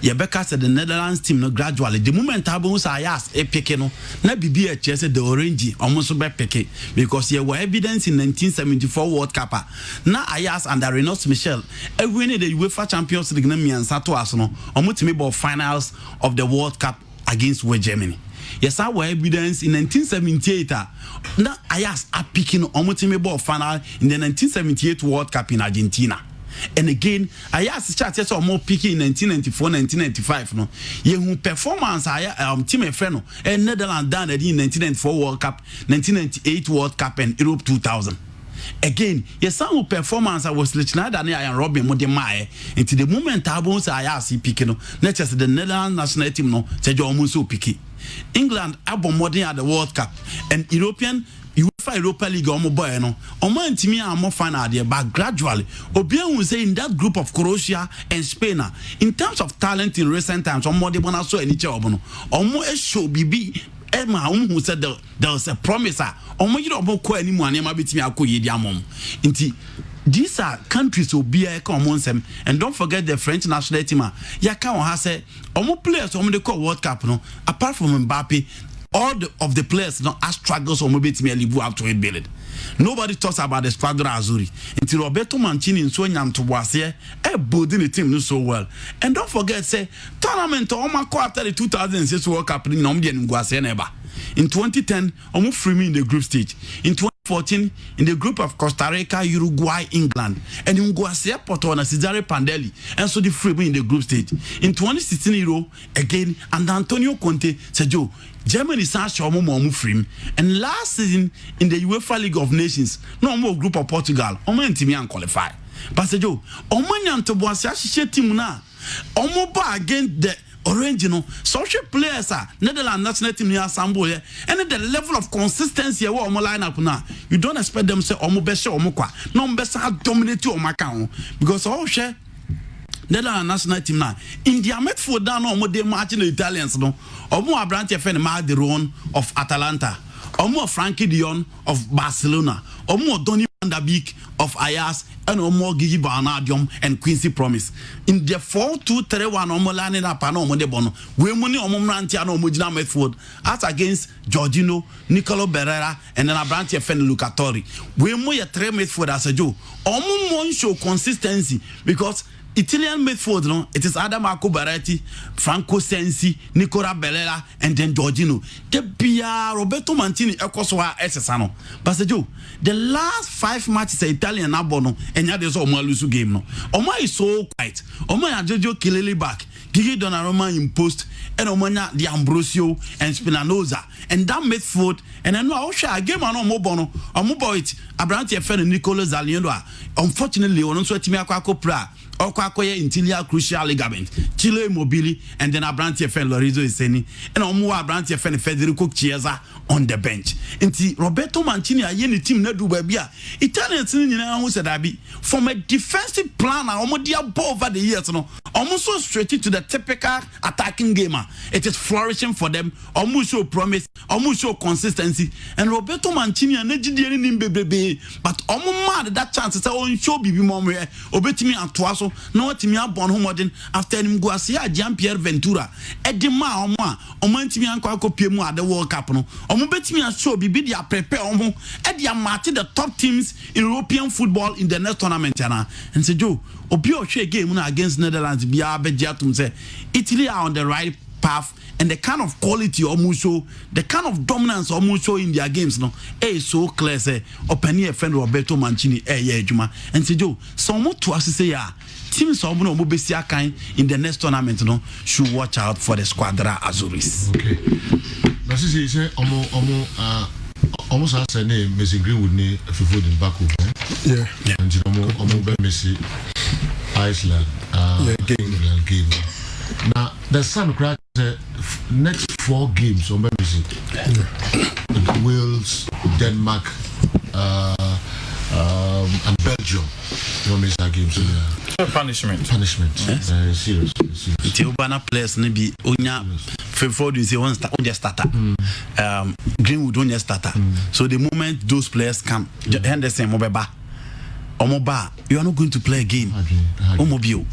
Yebeka said the Netherlands team no gradually. The moment Abuns Ayas picking no, na bibi a chese the orange almost be picking because there were evidence in 1974 World Cup. Na Ayas and Renault Michel winning the UEFA Champions League na miansato asono. Omutimi ball finals of the World Cup against West Germany. Yes, I were evidence in 1978. Na Ayas are picking omutimi ball final in the 1978 World Cup in Argentina. And again, I asked chat or more picking in 1994, 1995. No, you performance team a friend and Netherlands done it in 1994 World Cup, 1998 World Cup, and Europe 2000. Again, yes, some performance I was listening than I am Robin Modemae into the moment I was picking. Not just the Netherlands national team, no, said you almost so picky. England abon modern at the World Cup and European. UEFA Europa League boy no oman timi am final there but gradually obian will say in that group of Croatia and Spain in terms of talent in recent times omode bona so any job no omo show bibi Emma who said there was a promise omo you don't ko animu anema betimi akoye di amom nti these are countries obia common sem and don't forget the French national team yaka won ha say omo players omo dey call World Cup no apart from Mbappe all of the players now have struggles or maybe to live up to 8 billion. Nobody talks about the struggle Azuri. Until Roberto Mancini in Swanyam to was here, building the team so well. And don't forget, say, tournament after the 2006 World Cup in Guaseneba. In 2010, almost free me in the group stage. In 2014, in the group of Costa Rica, Uruguay, England, and in Guasia Porto and Cesare Pandelli, and so the free me in the group stage. In 2016 Euro, again, and Antonio Conte said, Joe, Germany says free. And last season in the UEFA League of Nations, no more group of Portugal, Oman qualify. But say Joe, Oman to Boasia team na, Omoba against the original social players are Netherlands national team near Sambo and at the level of consistency what omo line up now you don't expect them say omo best omo kwa no best dominate o maka because all share Netherlands national team now in their midfield down omo dey matching the Italians no omo Abrante Fen Marderon of Atalanta omo Frankie de Jong of Barcelona omo Donny van der Beek of Ajax and omo Gigi Barnadium and Quincy Promise in the 4-2-3-1 omo lining up and omo de bono we money omo Ranti and omo Gina midfield as against Jorginho, Nicolo Barella and then Abrante Fen Lucatori we mo ye 3 midfield as a Joe omo mo show consistency because Italian midfield, no, it is Adam Marco Barretti, Franco Sensi, Nicola Barella, and then Jorginho. The Roberto Mancini, Ecoswa, Essano. But the last 5 matches, Italian Abono, and yet there's Omalusu game. No, Oma is so quiet. Oma Jojo Kilele back, Gigi Donnarumma in post, and Omanya the Ambrosio and Spinazzola, and that midfield, and then no, I game on Omobono, Omoboit, Abrante Fen, Nicola Zaliendo. Unfortunately, on Swetimia Quaco Pra. Okwakoye intilia crucial ligament Chile Mobili and then Abrante Fen Lorenzo Iseni and Omo Abrante Fen Federico Chiesa on the bench inti Roberto Mancini aye ni team na du ba bia Italians ni nyina ho sedabi from a defensive plan omo dia ball over the years no omo so straight to the typical attacking gamer it is flourishing for them omo show promise omo show consistency and Roberto Mancini na gidie ni mbebebe but omo mad that chance say on show bibi momwe obetimi atoa so na watimi abon ho modern after him Guasia Jean-Pierre Ventura edema omo antimi anko akopie mu at the World Cup no omo betimi show bibi dia prepare omo e dia match the top teams in European football in the next tournament na and say Joe obi o hwe game na against Netherlands bia bejatum say Italy are on the right path and the kind of quality almost show the kind of dominance almost show in their games no is so clear say open here friend Roberto Mancini ejuma and say Joe some to say ya teams omo no besia kan in the next tournament no should watch out for the Squadra Azuris. Okay. Na say almost as a name Messi Greenwood ni football in Baku. Yeah. And omo be Messi Iceland game. Now the sun crack the next 4 games on Messi. Wales, Denmark, and Belgium. You miss that game, so punishment. Serious. The Ubana players maybe Unya Ford you say one starter. Greenwood on starter. So the moment those players come, Henderson Mobeba Omoba, you are not going to play again. Omobio.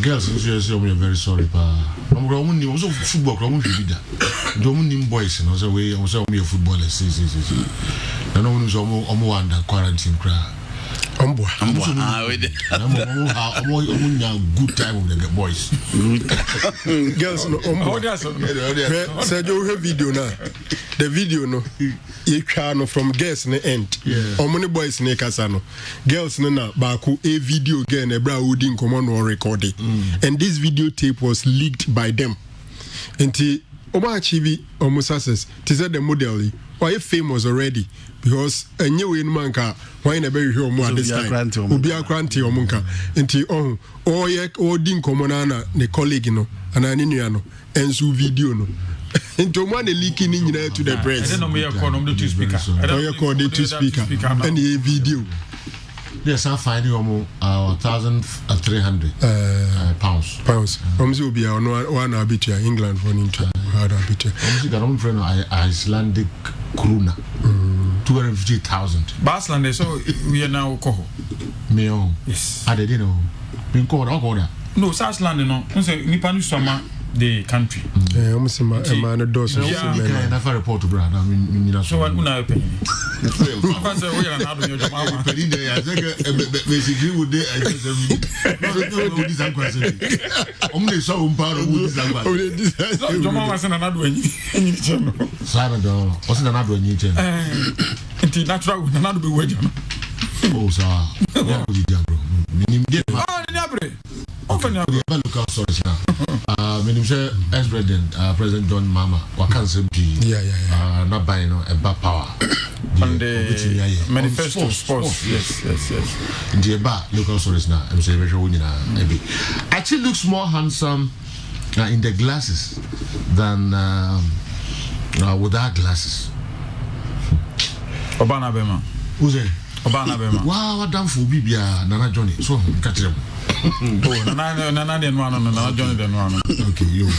Girls, we are very sorry, I'm going to football. I'm going to boys, and also we also be footballers. I know who's under quarantine. I'm good time with the boys. Girls, no. Sergio, have video now. The video no, you can from girls in the end. Many boys in Casano. Girls no na baku a video again a bra wooding command or recording. And this videotape was leaked by them. And the Oma Chibi almost says, "Tis the model. Why famous already? Because a new in manka, why in a very home at this time? Ubi a granty or munka. Until oh, yek or din commonana, the colleague no, and an Indiano, and so video no. Into one leaking in there to the press. I don't know me a call on the two speaker. I don't call the two speaker. And the video. Yes, I'm finding almost 1,300 pounds. Will be one arbiter England for an hard arbiter. I'm friend Icelandic krona. 250,000. Basland, so we are now Koho. Me, yes. I didn't know. Been called out. No, Southland, no. Nipanu Summer. The country. Almost a man a dozen. I never report to Brad. I mean, so what would I opinion? Basically, would they? Only so part of this. Another Simon, wasn't another one you tell. Until natural would not be waiting. Oh, sir. What would you do? Local source now. Ex-president, President John Mama, Wakansim G. Not buying a bad power. And the manifesto sports. Yes. The local source now. I'm saying, actually looks more handsome in the glasses than without glasses. Obana Bema. Who's it? Obana Bema. Wow, what done for Bibia, Nana Johnny. So, catch them. Nana Johnny then one. Okay, you.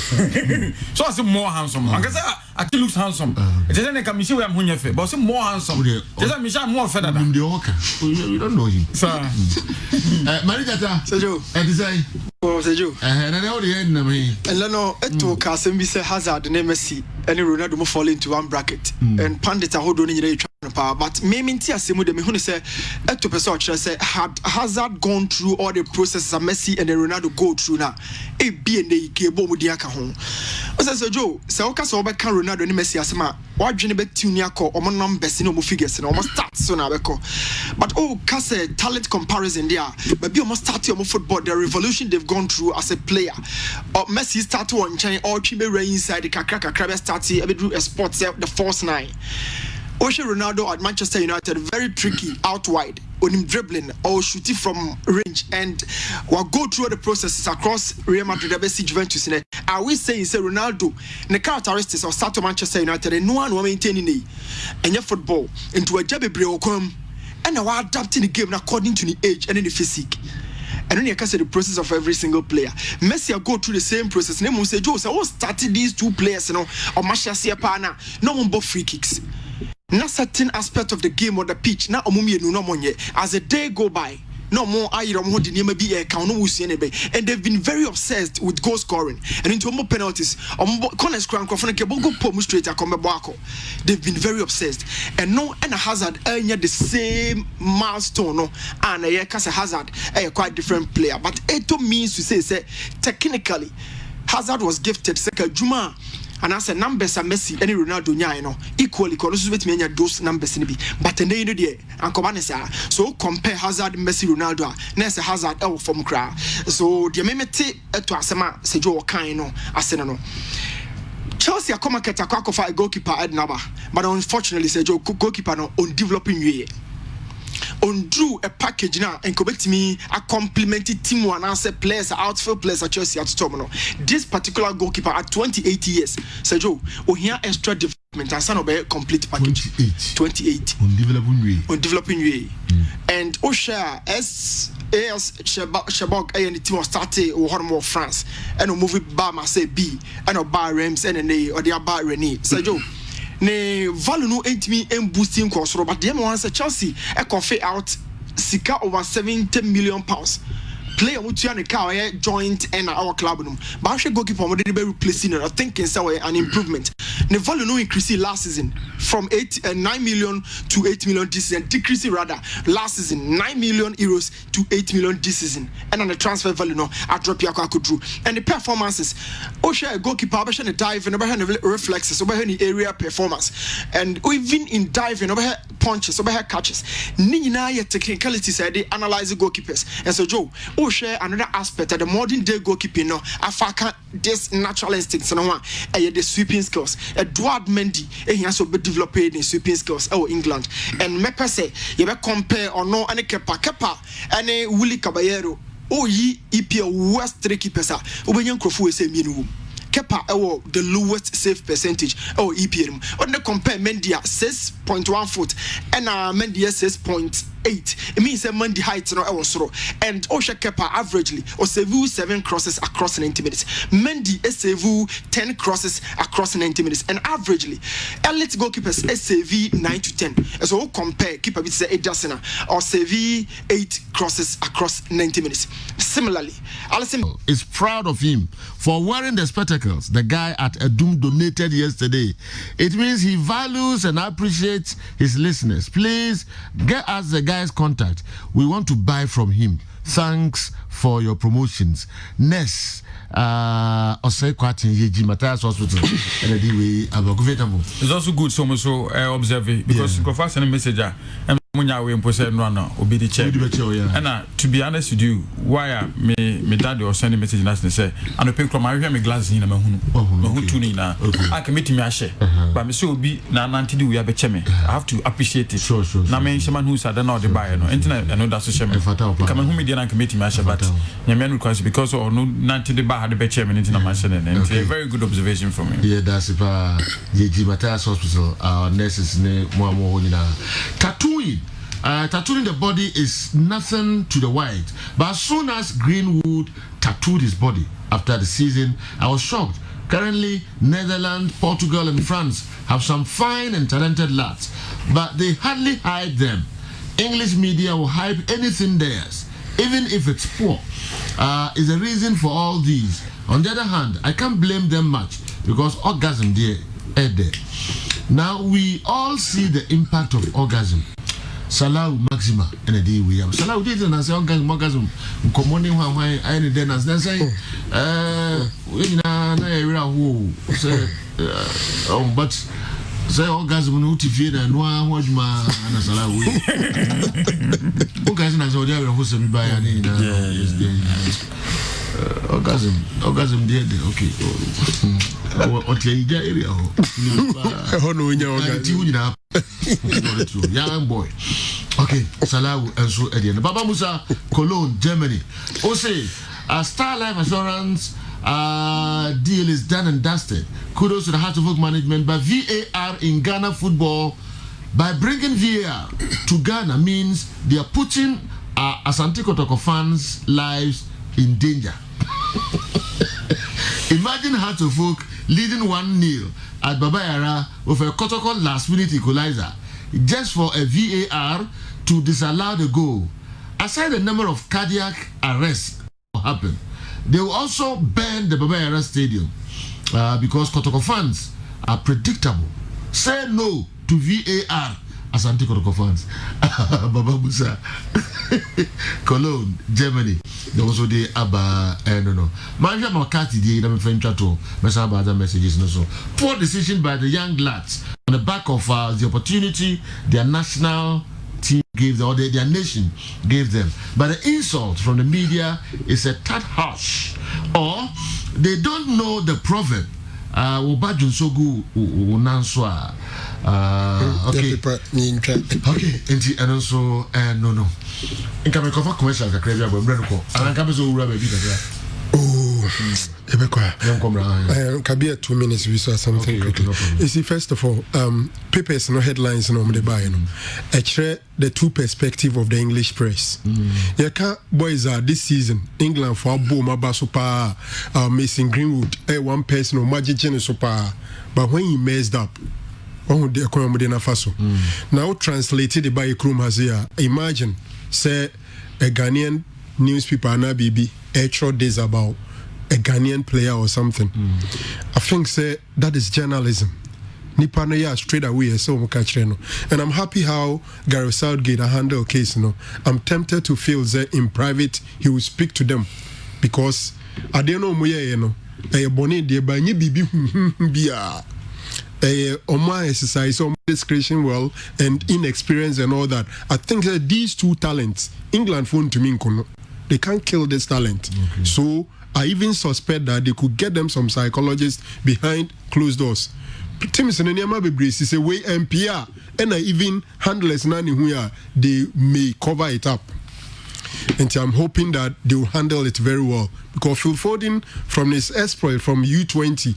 So I see more handsome. I guess I looks handsome. It doesn't come see where I'm here, but some more handsome. Doesn't mean I'm more feather than the worker. You don't know him. Sir. Marigata. Sergio. And design. Oh, Sergio. And I know the end of me. And Leno, Eto Casembi say Hazard and Messi and Ronaldo mo fall into one bracket. And Pandit are holding in power. But maybe Simu de Mihuni say Eto Pesoch say had Hazard gone through all the processes that Messi and Ronaldo go through now. A B and A Gabo Mudiaka home. Sergio, Saoka Soba can Ronaldo and Messi asema. Why Jenny Betuniako or numbers in almost figures and almost starts so now. But Kase talent comparison there, but be almost starting on football, the revolution they've gone through as a player. Or Messi started on China or Chime Ray inside the Kakaka Crabbe started a sports the force 9. Oshe Ronaldo at Manchester United, very tricky out wide on him dribbling or shooting from range, and we'll go through the processes across Real Madrid, ABC, Juventus. Are we saying say Ronaldo the characteristics of start to Manchester United and no one will maintain and your football into a job and now adapting the game according to the age and the physique. And then you can say the process of every single player. Messi will go through the same process. Name will say, Joe, so what started these two players, or Manchester Pana, no one but free kicks. Not certain aspect of the game or the pitch. Now, as the day go by, no more and they've been very obsessed with goal scoring and into more penalties. They've been very obsessed and no and Hazard the same milestone no and Hazard a quite different player, but it means to say technically Hazard was gifted Juma. And as a numbers are Messi and Ronaldo equally with me those numbers in but and so compare Hazard Messi Ronaldo next Hazard from cra so the memete to asema sejo kind no Chelsea come market for a goalkeeper Ednaba, but unfortunately sejo goalkeeper no on developing way on drew a package now and correct me a complimented team one answer players outfield players at Chelsea at Storm. This particular goalkeeper at 28 years Sergio here extra Mentansan obey complete package 28 on developing way and Osha as Shabok A and the team was started or Hormone France and movie bar Marseille B and a bar Rams and an A or the bar Rene Sergio ne value no 8 me and boosting cost but the one say Chelsea a coffee out Sika over 70 million pounds. Player which you car joint and our club but actually goalkeeper would be replacing it. I think it's an improvement. The value no increase last season from 9 million to 8 million this season, decreasing rather last season 9 million euros to 8 million this season. And on the transfer value no I drop Yaku Drew. And the performances Osha goalkeeper over the dive and over reflexes over any area performance and even in diving over punches over catches. Nina technicalities they analyze the goalkeepers and so Joe share another aspect of the modern day goalkeeping no afaka this natural instincts no one the sweeping skills Edward Mendy he has been developing the sweeping skills England and me per se you be compare or no any kepa any Willy Caballero yi EPL West 3 keepers obenyan krofo we say mienu Kepa the lowest save percentage EPL on the compare Mendy 6.1 foot and Mendy 6.8. It means that Mendy height no and Osha Kepa averagely or save 7 crosses across 90 minutes. Mendy save 10 crosses across 90 minutes and averagely elite goalkeepers save 9 to 10. So compare keeper with say Edasena or save 8 crosses across 90 minutes. Similarly, Alisson is proud of him for wearing the spectacles the guy at Edum donated yesterday. It means he values and appreciates his listeners. Please get us the guy's contact. We want to buy from him. Thanks for your promotions. Ness Osei Kwatin Yeji Matthias Hospital and it's also good so much observe because go send a message munya we impose no na obi di check and to be honest with you why me dad was sending message na say anope nkro ma hwe me glass ni na mahunu tu ni na aka metimi ahye but me say obi na nantidi we abeche me I have to appreciate it na me shema who said na the buy no entina I know that so shema kama hu me dia na aka metimi ahye but nyame request because no nantidi ba had beche me entina ma shene and it's a very good observation for me. Yeah, that's it. Yeji Matthias Hospital our nurses ne mo ho ni na tattooing the body is nothing to the white, but as soon as Greenwood tattooed his body after the season, I was shocked. Currently, Netherlands, Portugal and France have some fine and talented lads, but they hardly hype them. English media will hype anything theirs, even if it's poor. Is the reason for all these. On the other hand, I can't blame them much because orgasm there. Now we all see the impact of orgasm. Salah Maxima and a day we have Salah didn't answer orgasm commanding why I didn't answer say but say orgasm no TV and no watch my Salah orgasm as order who say buy and orgasm there okay okay area young boy. Okay, Salah and so again. Baba Musa, Cologne, Germany. Say Star Life Assurance deal is done and dusted. Kudos to the Heart of Oak management. But VAR in Ghana football, by bringing VAR to Ghana means they are putting Asante Kotoko fans' lives in danger. Imagine Heart of Oak leading 1-0 at Baba Yara with a Kotoko last-minute equalizer just for a VAR to disallow the goal. Aside the number of cardiac arrests happen, they will also ban the Baba Yara stadium because Kotoko fans are predictable. Say no to VAR as anti-Kotoko fans. Baba Musa, Cologne, Germany. There also the Abba, no. Maria Makati, the friend chato, other messages. So poor decision by the young lads on the back of the opportunity their national team gave them, or their nation gave them. But the insult from the media is a tad harsh, or they don't know the proverb. Obajun sogu unanswa. Okay. Okay. And also no. In come cover commercial ka krabia bo mbre no ko. An ka be so wura ba bi ka. Oh. Can be 2 minutes we saw something quickly. You see, first of all, papers no headlines no the buy no. The two perspective of the English press. Yeka boys are this season England for boom super Mason Greenwood one person or Magic super, but when he messed up. Now translated by Krum Hazia. Imagine, say a Ghanaian newspaper na BB short days about a Ghanaian player or something. I think say that is journalism. Nipa no ya straight away so and I'm happy how Gareth Southgate handle case I'm tempted to feel that in private he will speak to them because I don't know a bonnet de ba nyi bibi bia my exercise, discretion, well, and inexperience and all that. I think that these two talents, England phone to me, they can't kill this talent. Okay. So I even suspect that they could get them some psychologists behind closed doors. Timson and Yama Bebrace is a way MPR, and I even handlers nani who are they may cover it up. And I'm hoping that they will handle it very well because Phil Foden from his exploit from U20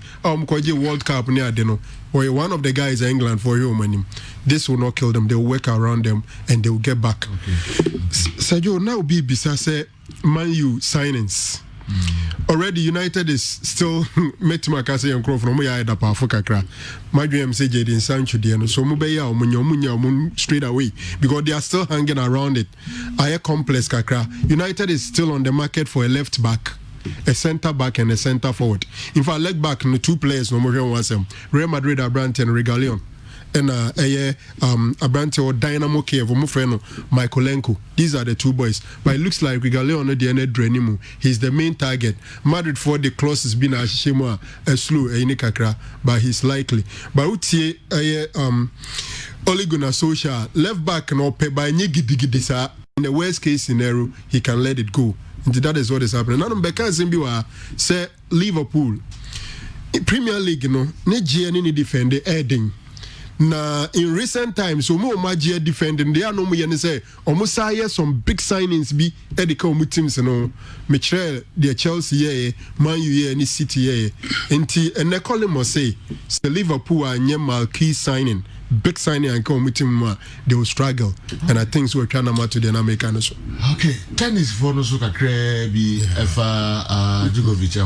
World Cup near Deno or one of the guys in England for him. This will not kill them. They will work around them and they will get back. Sergio now be Bisase Man U signings. Already United is still met Makase and Crow from Moya for Kakra. My dream say Jadon Sancho Diano. So Mubeya Munya straight away because they are still hanging around it. Aya complex Kakra. United is still on the market for a left back, a centre back and a centre forward. In fact, leg back no two players no more once Real Madrid Abrante and Regalion. And Abrante or Dynamo Kiev or Mufreno, Michaelenko. These are the two boys. But it looks like Regaleon or DNA Drenimu. He's the main target. Madrid for the closest been a Shima, a slew, a Inikakra, but he's likely. But Utie, Ole Gunnar Solskjaer, left back no pay by Nigidisa. In the worst case scenario, he can let it go. And that is what is happening. Now, Becca Zimbiwa say Liverpool. In Premier League, Nigeria defend the heading. Na in recent times so more magia defending they are no more say almost some big signings be edika mu teams no Michel the Chelsea Man U any City enti and they call him say Liverpool are marquee signing big signing and come with him they will struggle and I think so we can to the American so okay tennis for no so kakra bi efa Djokovic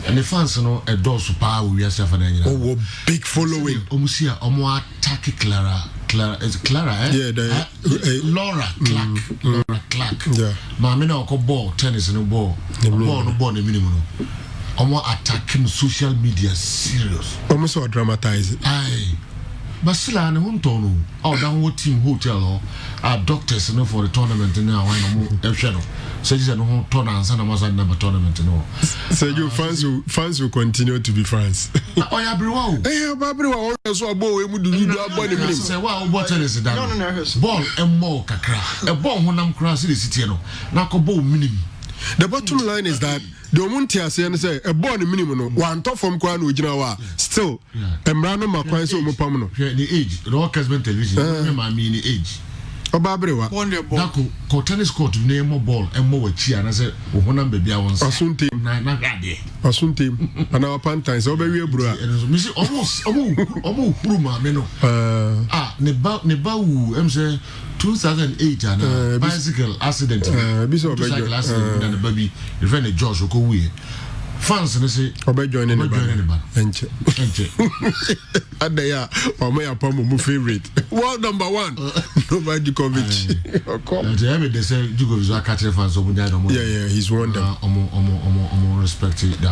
and the fans no a door super we are suffering oh big following omusia omo attack Clara is Clara yeah Laura Clark yeah ma na ko ball tennis no ball no minimum omo attacking social media serious almost so dramatize aye Basila and Huntono, our downward team hotel or doctors for the tournament now. I know so this is no tournament and was number tournament. So your fans will continue to be fans. Oh, yeah, bro. So boy, we do say, wow, what is it? No. Ball and more kakra. A ball when I'm crossing the city. Now, ball minimum. The bottom line is that the Omuntia say a born minimum one top from Kwan Ujinawa still and random Makwan so Mupamano. The age, the Orcasman television, I mean the age. Obabrewa, Nako, tennis court, name more ball and more cheer. And I said, one number be our soon team, Asun team, and our pantines, Oberia Bra. Almost, Bruma, Meno. Nebau, I'm saying 2008 and bicycle accident. Bicycle accident and the baby, your friend George Okowe. Fans and say, join anybody. And they are my favorite. World number one. Novak Djokovic. They say Djokovic are catching fans. Yeah, he's one them. Respect the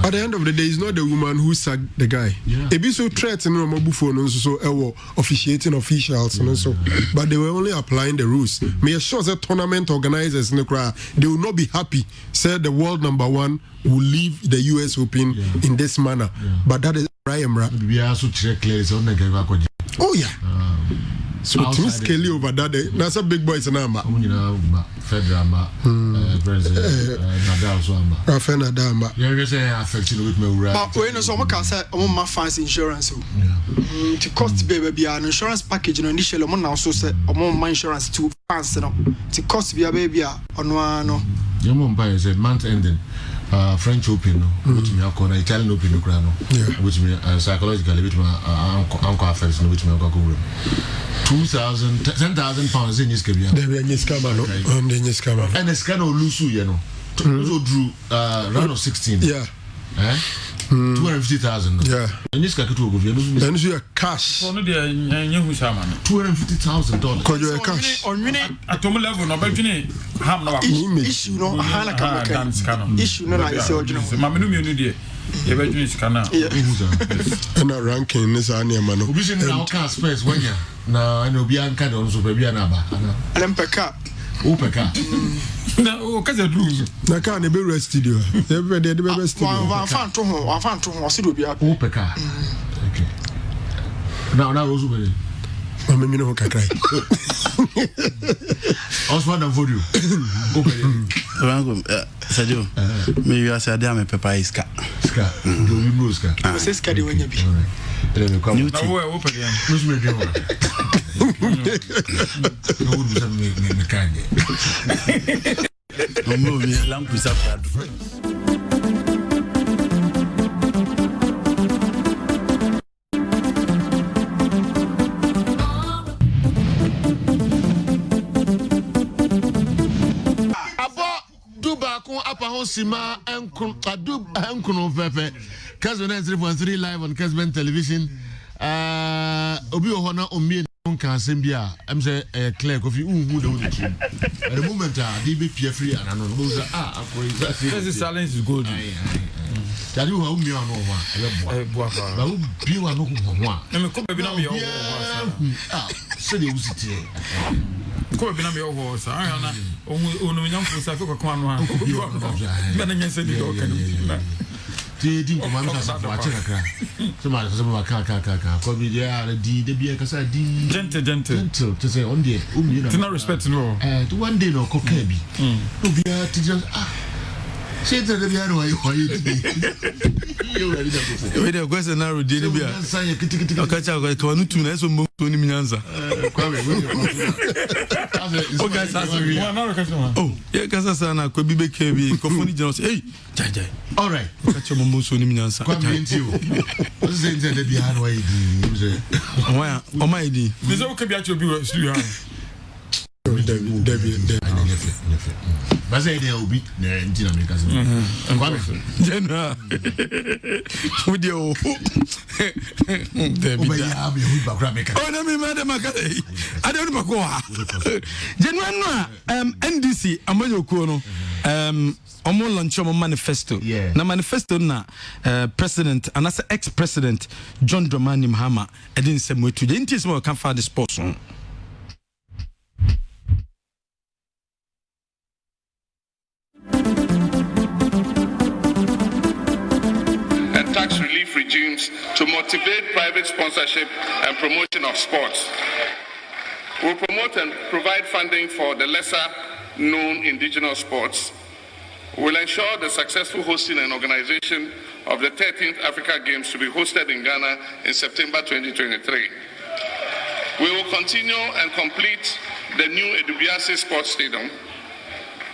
at the end of the day, it's not the woman who sacked the guy. It be so threatening on my phone so officiating officials and so, but they were only applying the rules. May sure that tournament organizers in the crowd they will not be happy. Said the world number one will leave the US Open in this manner. But that is Brian Ra. Oh yeah. So Tim Kelly over that day. That's a big boys number. Federal Nadal so amba. Nadal. You say affected with me right. But when so much say my fans insurance. To cost baby an insurance package no initially mo now so say my insurance to fans no. To cost be baby ono ano. You mo buy say month ending. French Open no which me akọ Italian Open no kra no which me psychologically which me anko affects no which me anko go 10,000 pounds in this kabia there be any scammer no the any scammer and the scammer lose you know so drew round of 16 yeah 250,000 yeah and this kaketu go via then you cash so no dey nyehu sama no $250,000 cause you cash on atomo level no betwene ham na issue no hala ka issue no like say ojuna ma menu mienu de ye betwene skana na ranking is ani ma no obi sin na ka space wanya na obi anka don so ba bia na ba ana mpeka upeka na o kaza druzu na ka na be rest studio everybody dey be studio wa fan to ho se do bia upeka okay na rozu be o me no kakrai Osman and Vodio Sadio me you say dia me pepper iska do you know ska se ska de wanya bi na wo e wo pe dia who's me dia no would be me kanye no mo mi lampu sapado Sima Enkuno Pepe, Casban 3.3 live on Casban television. Obi Ohana Omi Nka Simbia, I'm say Claire Coffee, who don't at the moment, DB free and I know this silence is good. That you have me on one. Be one of one. I'm a copy of your so they use it. Ko bi na me ho sa ana onu nyamfo sa fe kokon anu ko bi wa no be na nyense di do kan ti di ko ma mi sa wa chira kra so ma so ma ka ko bi dia di de bi ka sa di gentle to say on dey o mi na to not respect no to one day no ko ka bi o bi ti just say to the biar why you ready to we dey question na ro dey bia o ka cha ko nu tu na so mo to ni mi nyanza kwa we o ga sa oh yeah ka sa na ko bi be ke bi ko foni jeno say hey jai all right o ka cha mo so ni mi nyanza kwa bi nti o say to the biar why you say o ma idi me so ka bi a cho bi studio David. But say there will be Nina Americans. General. With you. Oh, no, me, madam. I don't know. General, NDC, Amoyo Kuno, Omo Lanchomo manifesto. Na manifesto na president, and as ex-president John Dramani Mahama, I didn't say more to the intimacy of Canfa the sports. And tax relief regimes to motivate private sponsorship and promotion of sports. We'll promote and provide funding for the lesser-known indigenous sports. We'll ensure the successful hosting and organization of the 13th Africa Games to be hosted in Ghana in September 2023. We will continue and complete the new Edubiase Sports Stadium,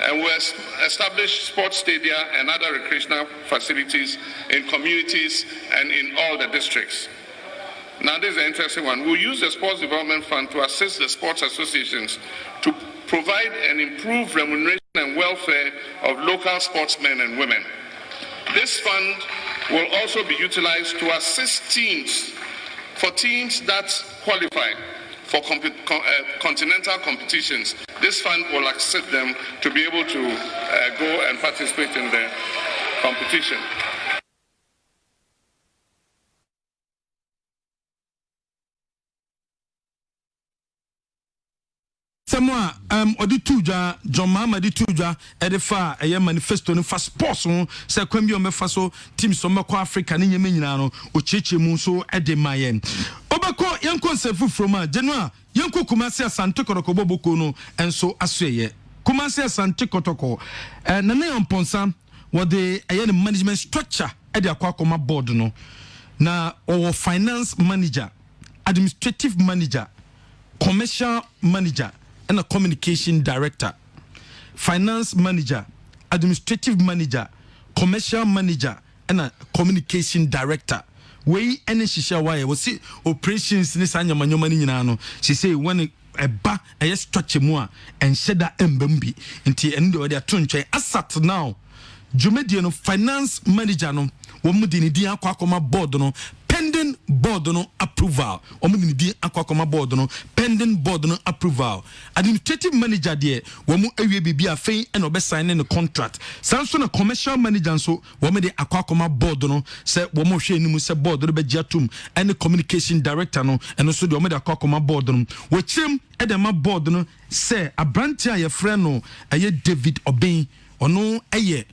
and we'll establish sports stadia and other recreational facilities in communities and in all the districts. Now, this is an interesting one. We'll use the Sports Development Fund to assist the sports associations to provide and improve remuneration and welfare of local sportsmen and women. This fund will also be utilized to assist teams that qualify for continental competitions. This fund will assist them to be able to go and participate in the competition. Semwa odi tuja John Mahama di tuja edefa eye manifesto no fa sports ho se kwambi o mefa so teams so mekọ Africa ne nyeme nyina no o cheche mu so ede mayen obekọ yenko sefu from January yenko Kumasi Asante Kotoko boboko no enso asoye Kumasi Asante Kotoko na ne amponsa wode eye ne management structure ede akwa board no na our finance manager, administrative manager, commercial manager and a communication director, finance manager, administrative manager, commercial manager and a communication director. We any shisha why we see operations ni sa nyama nyoma ni nyina no. She say when eba a structure mu a enhye da embambi nti eno de odi ato ntwen asat now Jumedie no finance manager no wo mu di ni di akwa board no pending board no approval wo mu di ni di akwa board no pending board no approval administrative manager there wo mu awie bibia fein and obe sign no contract sanso na commercial manager so wo mu di akwa board no se wo mu hwe ni mu se board no be giatum and communication director no and so de wo mu di akwa board no wo chim edema board no se abrantia ye friend no aye David Obin ono aye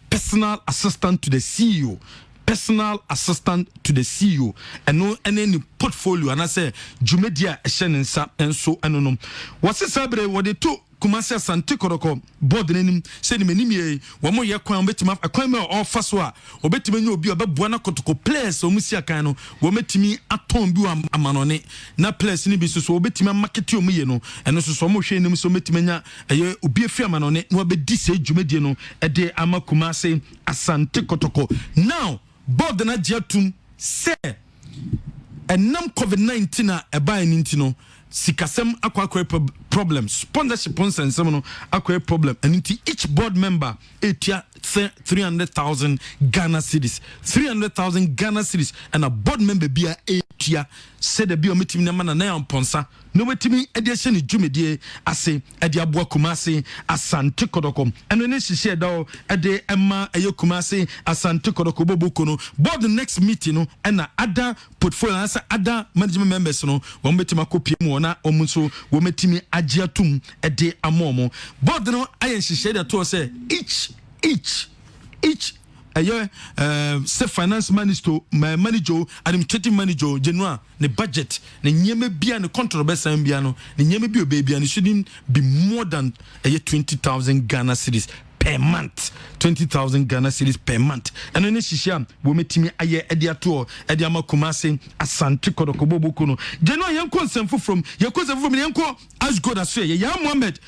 personal assistant to the CEO. Personal assistant to the CEO. And no any portfolio. And I say, Jumedia Shenensa and so and no. What's the sabre? What they took Kumasi Asante Koroko board name send me nimi one more year kwan betima akwame offer so a obetime nyi obi obabuana kotoko players o musia kan no wo metimi aton bi amanone na players ni bi so obetime market o muye no eno so mo hwe nim so metime nya eye obi afi amanone na obedi se dwumadie no ede ama Kumasi Asante Kotoko now board na giatum se enam COVID-19 na eba ni no sikasem akwa problem sponsorship on sensem no akwa problem and each board member etia 300,000 Ghana cedis 300,000 Ghana cedis and a board member bia etia said the biometim na mana na amponsa no wetimi edition ni dwumedie ase ede aboa Kumasi Asante Kotoko and when she share da ede emma ayo Kumasi Asante Kotoko bobuko no board the next meeting no and other portfolio and other management members no wo metima kopie mu na omunso wo metimi agiatum ede amomo board no ayen share da to say each say finance manager administrative manager general the budget the nyeme bia the controversy bia no the nyeme bia bia shouldn't be more than 20,000 Ghana cedis per month 20,000 Ghana cedis per month and then shishia wo metimi aye ediato ediama Kumasi Asante Kotoko bobuko no general yanko nsemfo from yanko Ashgood aswe ya Mohammed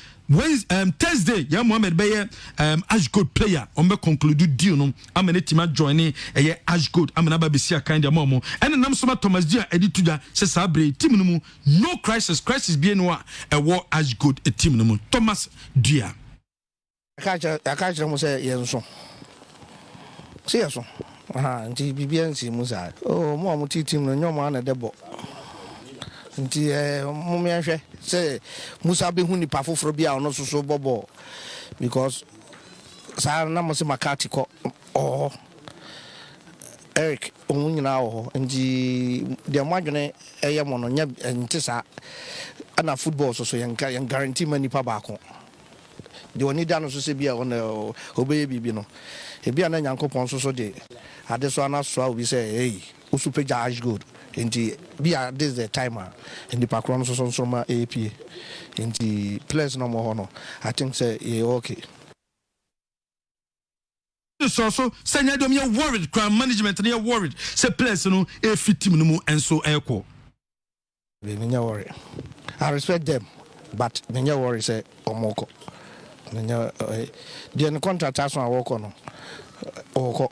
Thursday, yeah, Mohammed Baye, Ashgood player, on be conclude deal no. I'm an etima joining a Ashgood. I'm an ababisia kind of momo. And then I'm some Thomas Dia edituja says Sabre team no crisis being what a war Ashgood a team no Thomas Dia. I catch them say yes. See us. Nti BBNC Musa. Oh, mo team no nyoma na debo. Nti mummy ahwe say Musa be hu nipa foforo bia ono so bobo because sa na mo se makati ko Eric omunyina ho nti de mwadwene eye mo no nya nti sa ana football so yan guarantee mani pa ba ko de oni da no so se bia ono obeye bibi no e bia na nyankopon so de ade so ana so obi say hey usupeja Ashgood inti bia this the timer in the background so ma AP inti players no more no I think say yeah okay so senya dem you worried crime management they are worried say players no e fit team no mu enso eko we nya worry I respect them but nya worry say omoko nya the contract as one work no oko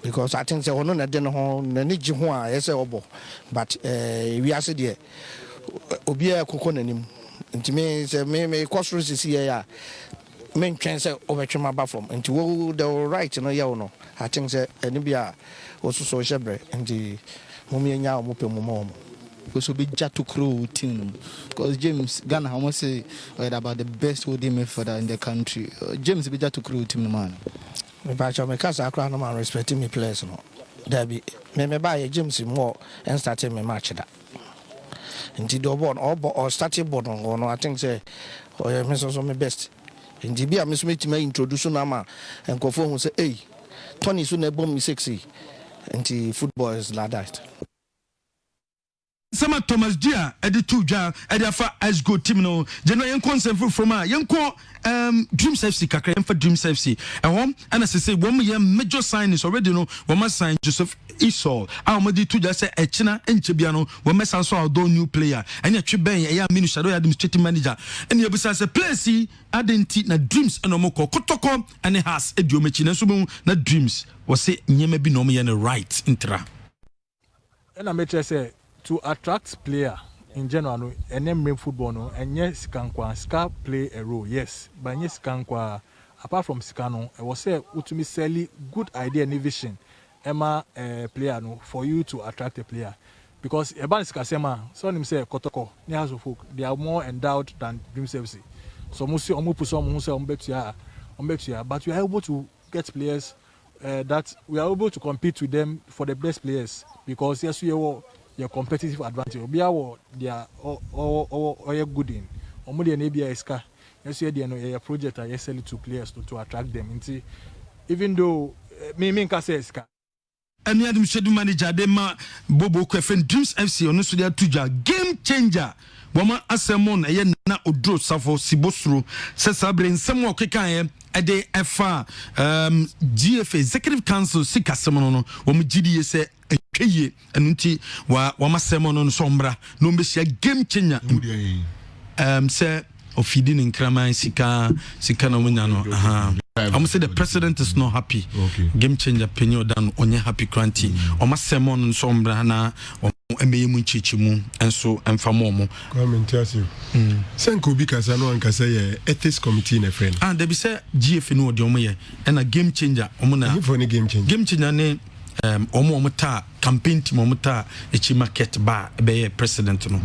because I think say ono na de no ho na ni gi ho a yese obo but we ase de obi a kokko nanim ntime say me kwosoro sisi ya men twen say obetwema ba from nti wo the right no ya no I think say eni bia osuso shebre nti mumye nya o mopemu mo also be Jatu Crew team because James Ghana I must say about the best OD midfielder in the country. James be Jatu Crew team man. Me ba cha me kasa akra no man respecting me players no. There be me buy James more and starting me match that. Nti do born or starting board no I think say me so me best. Nti bia me so me introduce na ma enkofo hu say hey Tony so na bom me sexy. Nti football is like that. Sama Thomas Dia edi tuja edi afa ice go team no general yen consent from a yen ko Dreams FC kakra yen for Dreams FC and say one year major sign is already no one sign Joseph Isol amadi tuja say echina enchebia no one mess so do new player and ya ben ya minu shadow administrative manager and you bisa say place identity na Dreams and omoko kotoko and has ediomechi na so na Dreams was say nyema bi no me right intra and I make say to attract player in general no NM football no and yes ska play a role yes but yes apart from ska no I was say utumi sell good idea and vision Emma player no for you to attract a player because eban ska sema so nim say kotoko ni house of folk they are more endowed than Dreams FC so mo see omo puso mo say ombetua but we are able to get players that we are able to compete with them for the best players because yes we are your competitive advantage obia wo dia or good in omo dia na bia iska yes you dia no your project are sell to players to attract them into even though me nka say iska any administrative manager de ma Bobo Kwefen Dreams FC ono so dia tuja game changer woma asemon ye na odro safo sibosro se sabre nsem okeka ye ede efa GFA Executive Council sikasem no wom gidi se etweye enunti wa masem no sombra no mbehia game changer se ofidi ni nkraman sika na munya no I'm say the president is not happy. Okay. Game changer penyo dan onye happy kranti. Oma semon sombra na emeye mu chichimu enso emfamo mo. Comment you. Senko bi kasa no ankasa ye ethics committee na friend. And there be say GF no de omo ye and a game changer omo na. For any game changer. Game changer ne omo ta campaign team omo ta echi market bar be president no.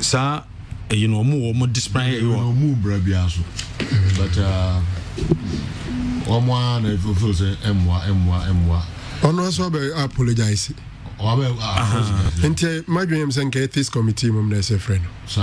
Sa you know more display you more brabiaso but one if you say emwa ono so be apologize ente my dream say this committee mum na say friend sir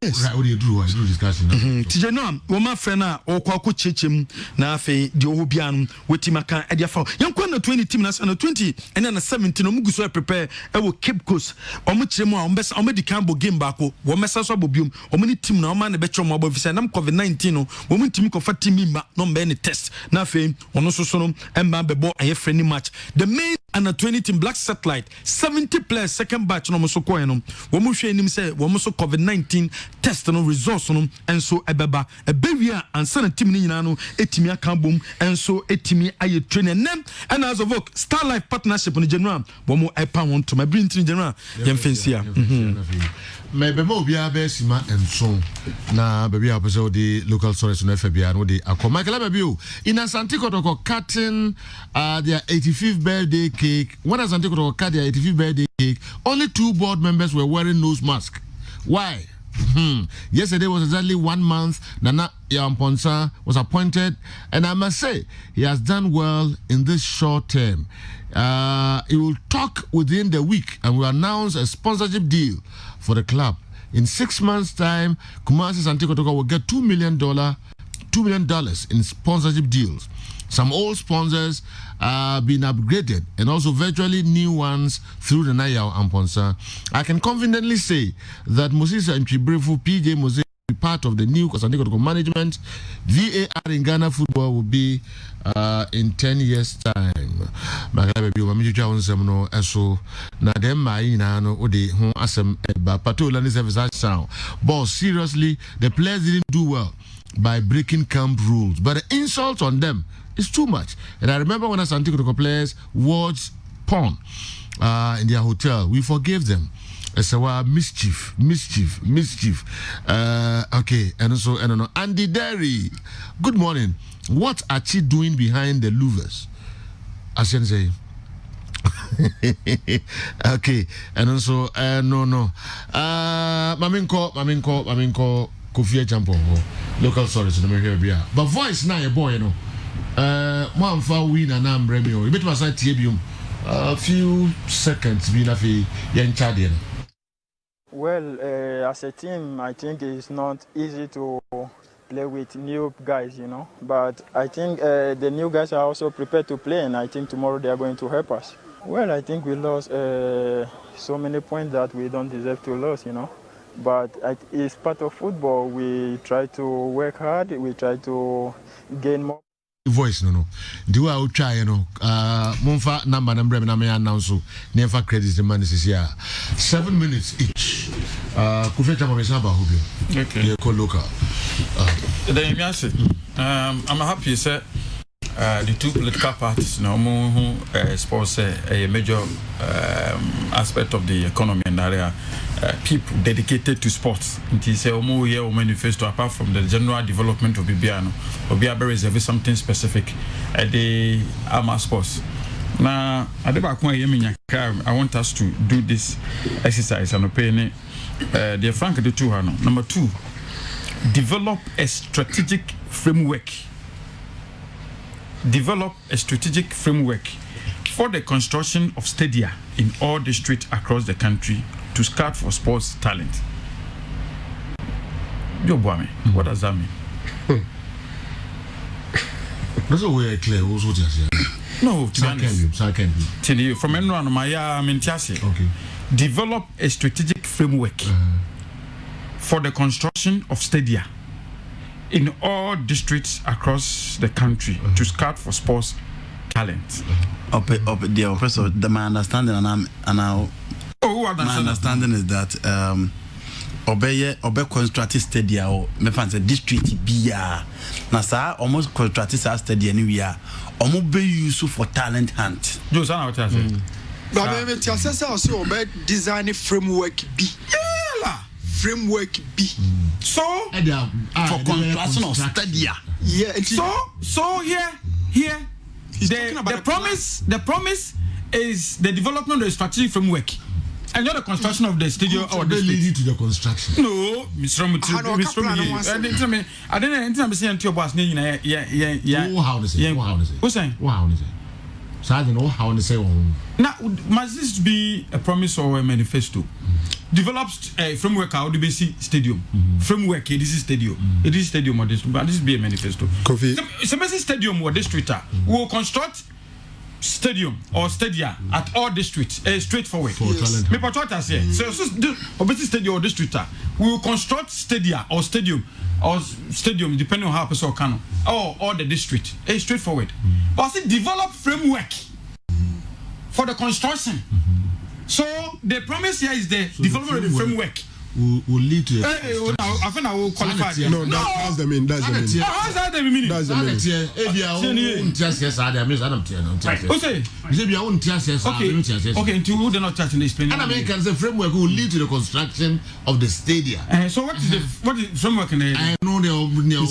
right what do you do discussion tije no wo ma friend a okwa chechem na afi de o bian wetimaka e dia fa yankwa na 20 team na 20 and na 17 no mugu so prepare e wo Cape Coast o mu kiremu a o me di cambo game baako wo mesa so bobium o mu ni team na o ma na be twom obo visa na COVID-19 no wo mu team ko fa team ma no mbe ni test na afi ono so no e ma be bo aye friendly match the main and 20 team Black Satellite 70 players second batch no mo so ko no wo mu hwe nim say wo mo so COVID-19 test no results no enso ebeba ebewia ansa na team ni nyina no etimi aka bom enso etimi aye training nem and as of Star Life partnership no general wo mo epa won to my bring in general yem fancy maybe mo bia be sima enso na baby aposo the local source no FBA no the Michael Ababio in Asante Kotoko cutting their 85th birthday cake. When Asante Kotoko cut their 85th birthday cake, only 2 board members were wearing nose mask. Why? Yesterday was exactly 1 month Nana Yamponsa was appointed, and I must say he has done well in this short term. He will talk within the week and will announce a sponsorship deal for the club. In 6 months' time, Kumasi Asante Kotoko will get $2 million in sponsorship deals. Some old sponsors are being upgraded and also virtually new ones through the Nayao Amponsa. I can confidently say that Moses Mchibrefu, PJ Moses, will be part of the new Asante Kotoko management. VAR in Ghana football will be in 10 years' time. But seriously, the players didn't do well by breaking camp rules, but the insult on them is too much. And I remember when Asante Kotoko players watched porn in their hotel, we forgave them. It's a mischief. Okay, and also, I don't know. Andy Derry, good morning. What are she doing behind the louvers? As you say. Okay, and also, no. Maminko. Kofi Champo, local source in America. But voice now, boy, you know. One for win and I'm Remio. You better was at Tibium a few seconds being a young Chadian. Well, as a team, I think it's not easy to play with new guys, you know. But I think the new guys are also prepared to play, and I think tomorrow they are going to help us. Well, I think we lost so many points that we don't deserve to lose, you know. But it's part of football. We try to work hard. We try to gain more. Voice no. Do I try Monfa number na me announce never credit the man is here. 7 minutes each. Kufeta Mamisaba Hubio. Okay. You call local. I'm happy sir. The two political parties who sponsor a major aspect of the economy and area people dedicated to sports. It is a manifesto apart from the general development of Bibiano. Obiabe reserve something specific at the Ama sports. Now, I want us to do this exercise and opinion. The Frank the two. Number 2, develop a strategic framework. Develop a strategic framework for the construction of stadia in all districts across the country to scout for sports talent. What does that mean? That's a way clear. No, to be honest. From anyone, okay. Develop a strategic framework for the construction of stadia in all districts across the country to scout for sports talent. My understanding my understanding is that obey constructed stadia or me fancy district bia na sa almost constructed stadia anywhere be useful for talent hunt. Those are what I say. But me tell say also obey design framework B. Framework B. So for construction of stadia. Yeah. So here the promise is the development of the strategic framework. And not the construction of the stadium or the leading to the construction. No, Mr. I didn't say until your boss. What's saying? So I don't know how to say. Now, must this be a promise or a manifesto? Develops a framework out of the BC stadium. Framework, this is stadium. It is stadium or district, but this be a manifesto. It's a basic stadium or district. We will construct stadium or stadia at all districts. Straightforward. Yes. So obviously stadium or district. We will construct stadia or stadium depending on how person can or the district. Straightforward. But see, develop framework for the construction. So the promise here is the development of the framework. Will lead to I think I will qualify. No, that's the mean. That's the mean. How's that the meaning? That's the meaning. Okay, until who not touching the explaining. And Americans the framework will lead to the construction of the stadium. So what is the framework in there? I know so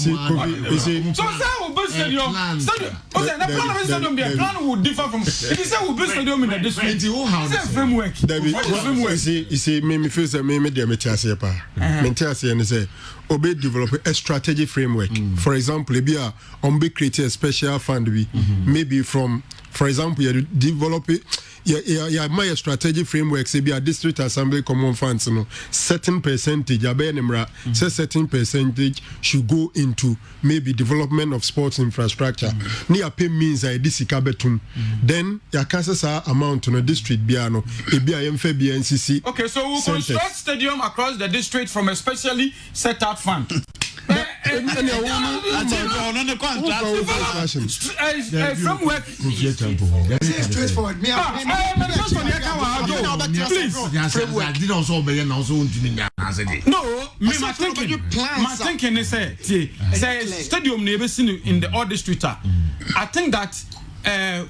that will build stadium. Okay, the plan of the stadium, the plan will differ from. It is that will build stadium in the district. It's a framework. What is framework? You see, me feel that me say obey develop a strategy framework. For example, be create a special fund maybe from, for example, you develop it. My strategic framework say be a district assembly common funds certain percentage certain percentage should go into maybe development of sports infrastructure. Near pay means this then ya kasa amount no district biano NCC. Okay, so we'll construct stadium across the district from a specially set out fund. Framework. Straightforward. No, my thinking is say stadium never seen in the all district. I think that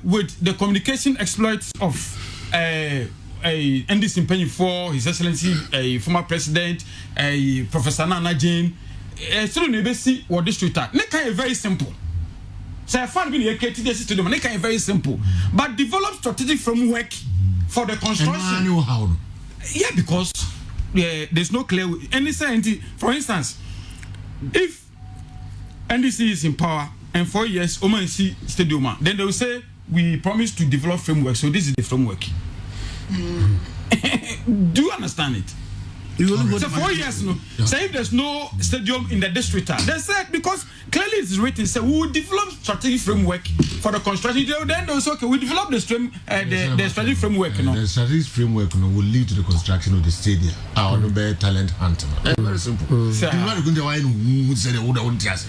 with the communication exploits of NDC Penny for His Excellency, a former president, Professor Nana Jane, stadium never see what district. Neka is very simple. So I found being a KTD stadium. Neka is very simple, but develop strategic framework for the construction. Yeah, because there's no clear any certainty. For instance, if NDC is in power and 4 years Oman see stadium, then they will say we promise to develop framework. So this is the framework. Do you understand it? So 4 years, no. Say if there's no stadium in the district, they said because clearly it's written, say we will develop strategic framework for the construction. Then they say, okay, we develop the strategic framework. The strategic framework will lead to the construction of the stadium. Our better talent hunter. Very simple. You're not going to who said they wouldn't just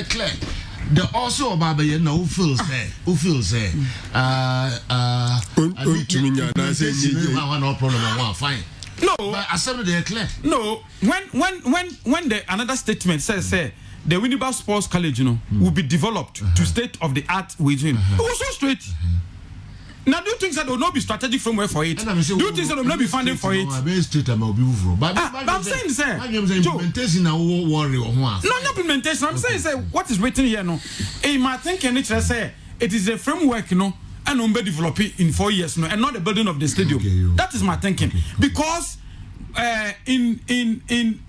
clear. The also about the who feels no problem, fine. No, but I said they clear. No, when the another statement says say the Winnipeg Sports College, will be developed to state of the art within. It was so straight. Now, do you think that there will not be strategic framework for it? Do you think that there will not be funding for it? But I'm saying, sir, implementation now worry or what? No, implementation. I'm saying, sir, what is written here, no? My thinking is say it is a framework, and will be developed in 4 years, and not the building of the stadium. That is my thinking, because in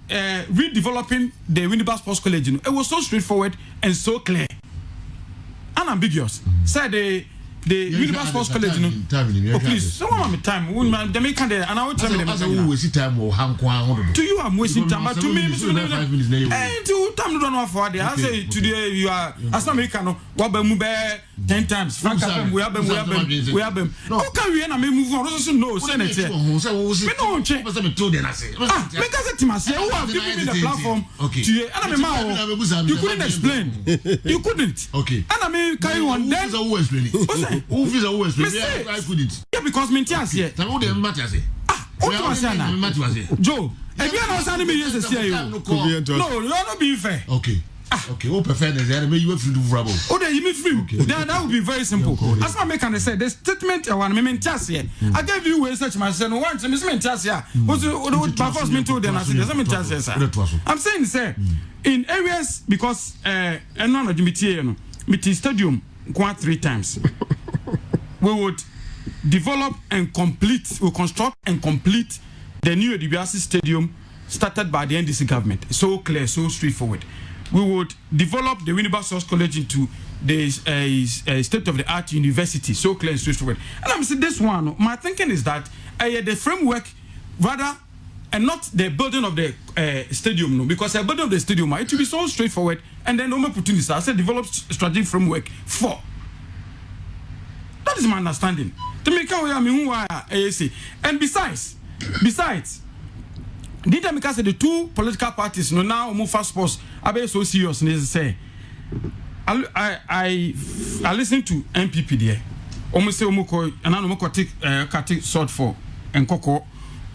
redeveloping the Winnipeg Sports College, it was so straightforward and so clear, unambiguous. Say the Winnipeg Sports College, please, someone my time. They make and I will tell me them. Waste time or to you, I'm wasting time, but to me, time don't know for I say today you are as American. Wabemube 10 times. Frank, we have them. How can we move on? No, Senator. We don't change. Make us a say, who have given me the platform to you couldn't explain. You couldn't. Okay. And I mean, carry on then. Who feels always I couldn't. Yeah, because Mintias here. Joe, if you are not sending me yes, no, you are not being fair. Okay. Okay, oh, perfect. You have to do rubble. Oh, then you mean free. Then that would be very simple. As my can say, the statement I want to tell here. I gave you a search myself once, and Miss Mentasia was by force me told them. I said, I'm saying, sir, in areas because and none of the meeting stadium quite 3 times. We would develop and complete, we construct and complete the new DBRC stadium started by the NDC government. So clear, so straightforward. We would develop the Winnipeg Sports College into the state-of-the-art university. So clear and straightforward. And I'm saying this one, my thinking is that the framework, rather, and not the building of the stadium, no, because the building of the stadium, it will be so straightforward, and then no more opportunities. I said develop strategic framework for. That is my understanding. To make and besides, did I say the 2 political parties now move fast sports? I be so serious. Say, I listen to MPP there. Almost say Omuko and Omuko take sword for and Koko.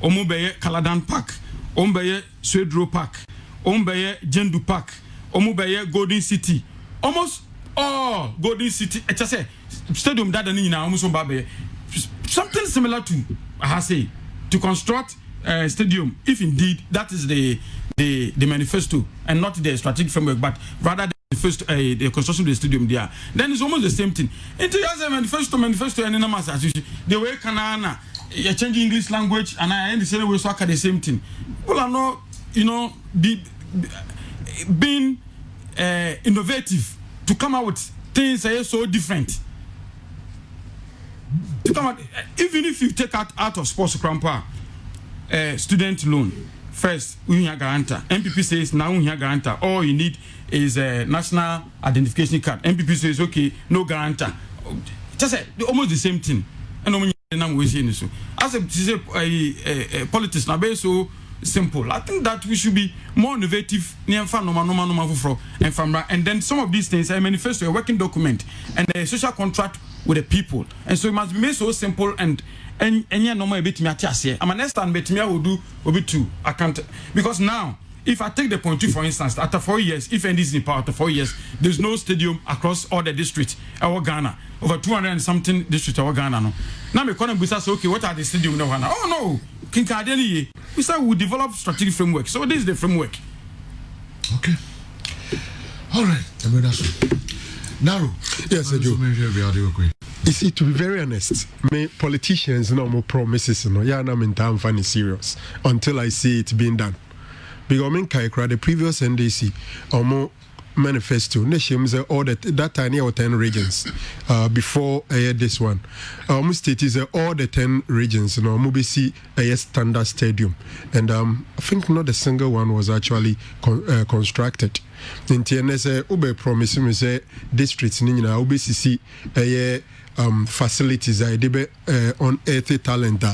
Omubeye Kaladan Park, Ombeye Swedro Park, Ombeye Jendu Park, Omubeye Golden City. Almost all Golden City. I just say stadium that na almost something similar to I say to construct a stadium, if indeed that is the manifesto and not the strategic framework, but rather the construction of the stadium there, then it's almost the same thing. Until you have a manifesto and numbers as usual. The way Canana you're changing English language and I understand we talk the same thing. People are not, being innovative to come out with things that are so different. To come out, even if you take out of sports crampa, student loan, first we have guarantor. MPP says now we have guarantor. All you need is a national identification card. MPP says okay, no guarantor. Just almost the same thing. And as a politics now be so simple. I think that we should be more innovative and then some of these things I manifest a working document and a social contract with the people, and so it must be made so simple and normal bit me at I'm an understand but me will do will be too I can't, because now if I take the point 2 for instance, after 4 years, if NDC is in power after 4 years, there's no stadium across all the districts our Ghana, over 200 and something districts our Ghana. No, now me calling say okay, what are the stadium now? Oh no, Kinkadeli, we say we develop strategic framework. So this is the framework. Okay. All right, Naro. Yes, Joe. You see, to be very honest, politicians no more promises, I'm in time funny serious until I see it being done. Because the previous NDC, manifesto ne shame say all that tiny or 10 regions before this one state is all the 10 regions no mo be see a standard stadium and I think not a single one was actually constructed nti ene say ube promise me say districts ni nyina ube see facilities I debe on earth talent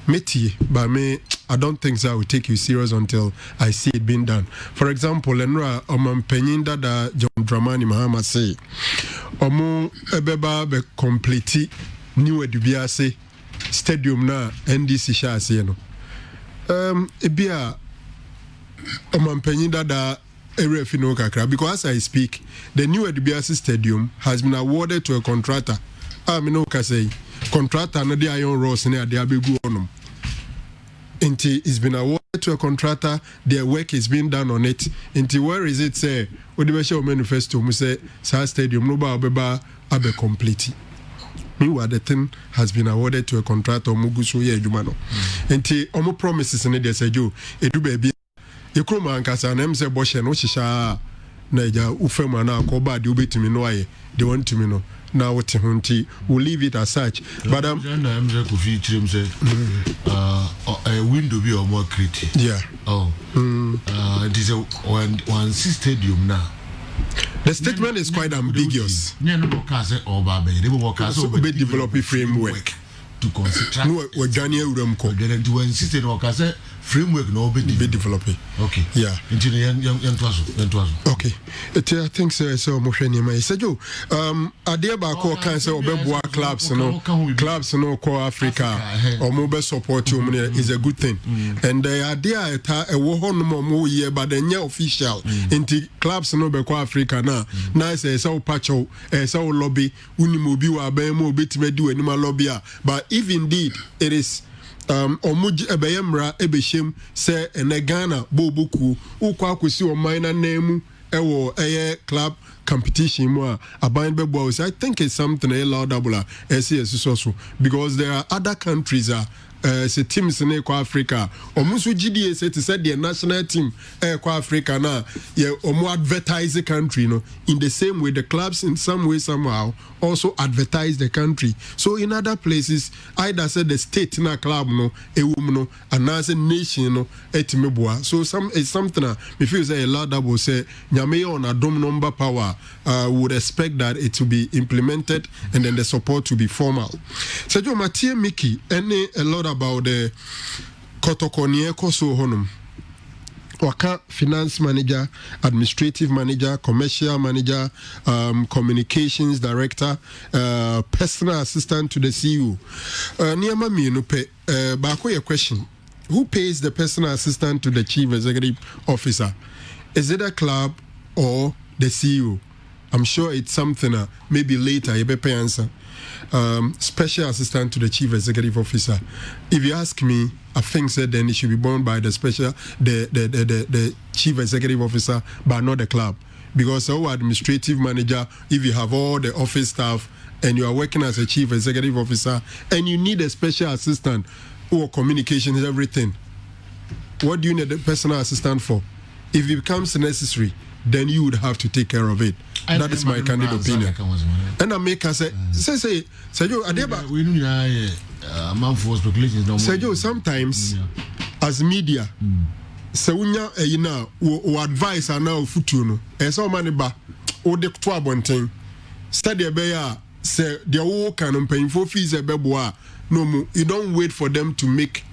metie but me I don't think so I will take you serious until I see it being done. For example, Lenra omampenyin dada John Dramani Mahama say omo ebeba be complete new edubiase stadium na NDC sha say no ebia omampenyin dada erefino kakra because as I speak the new edubiase stadium has been awarded to a contractor. Me no ka say contractor na dey iron rods na dey abegu onum. Inti it's been awarded to a contractor, their work is being done on it. Inti where is it say Odibesha manifesto mu say Sa stadium no ba obeba abe complete. Meanwhile the thing has been awarded to a contractor muguso ye adwuma no. Inti omo promises ne dey say jo edu ba bi ekroma ankasa na em say boshe no hihya na ja ufema na akoba de obetumi no aye they want to me no. Now what we'll leave it as such. But a window be or more creative. Yeah. Oh. It is a one stadium now. The statement is quite ambiguous. No develop a framework to construct. No, we're Daniel Uremko. Then to insist on framework no be developing. Okay. Yeah. Into the okay. I think so Mosheni mai. Sejo adia ba ko kan say obeboa clubs no ko Africa or mo be support you is a good thing. And the idea eta e wo ho no mo ye but the official into clubs no be ko Africa na say so pacho say lobby uni mo bi wa ban mo betime di wani ma lobby but if indeed it is omuji ebeyemra ebeshem se ene Ghana bobuku ukwa akosi o minor name ewo club competition mu aban bebo I think it's something a laudable so because there are other countries say teams in Africa omusu GDA say to say the national team Africa na ye omu advertise the country no in the same way the clubs in some way somehow also advertise the country. So in other places either say the state na club no ewum no and as a nation no etimeboa. So it's something me feel say a laudable say nyame on adom number power would expect that it to be implemented and then the support to be formal. So jo Mathieu Miki any a lot about the Kotokonie Koso Honum. Waka finance manager, administrative manager, commercial manager, communications director, personal assistant to the CEO. Niama mi no pe bako your question. Who pays the personal assistant to the chief executive officer? Is it a club or the CEO? I'm sure it's something maybe later you better answer. Special assistant to the chief executive officer. If you ask me, I think that then it should be borne by the chief executive officer, but not the club. Because our administrative manager, if you have all the office staff and you are working as a chief executive officer and you need a special assistant or communications, everything, what do you need a personal assistant for? If it becomes necessary, then you would have to take care of it. That is my candid opinion. And I make us say, Sergio, Sergio, sometimes as media, Sewunya ina wo advice ana ofutuno. Eso mani ba o de to abonten. Study be ya say the wo kan mpanyfo fees e beboa no mu you don't wait for them to make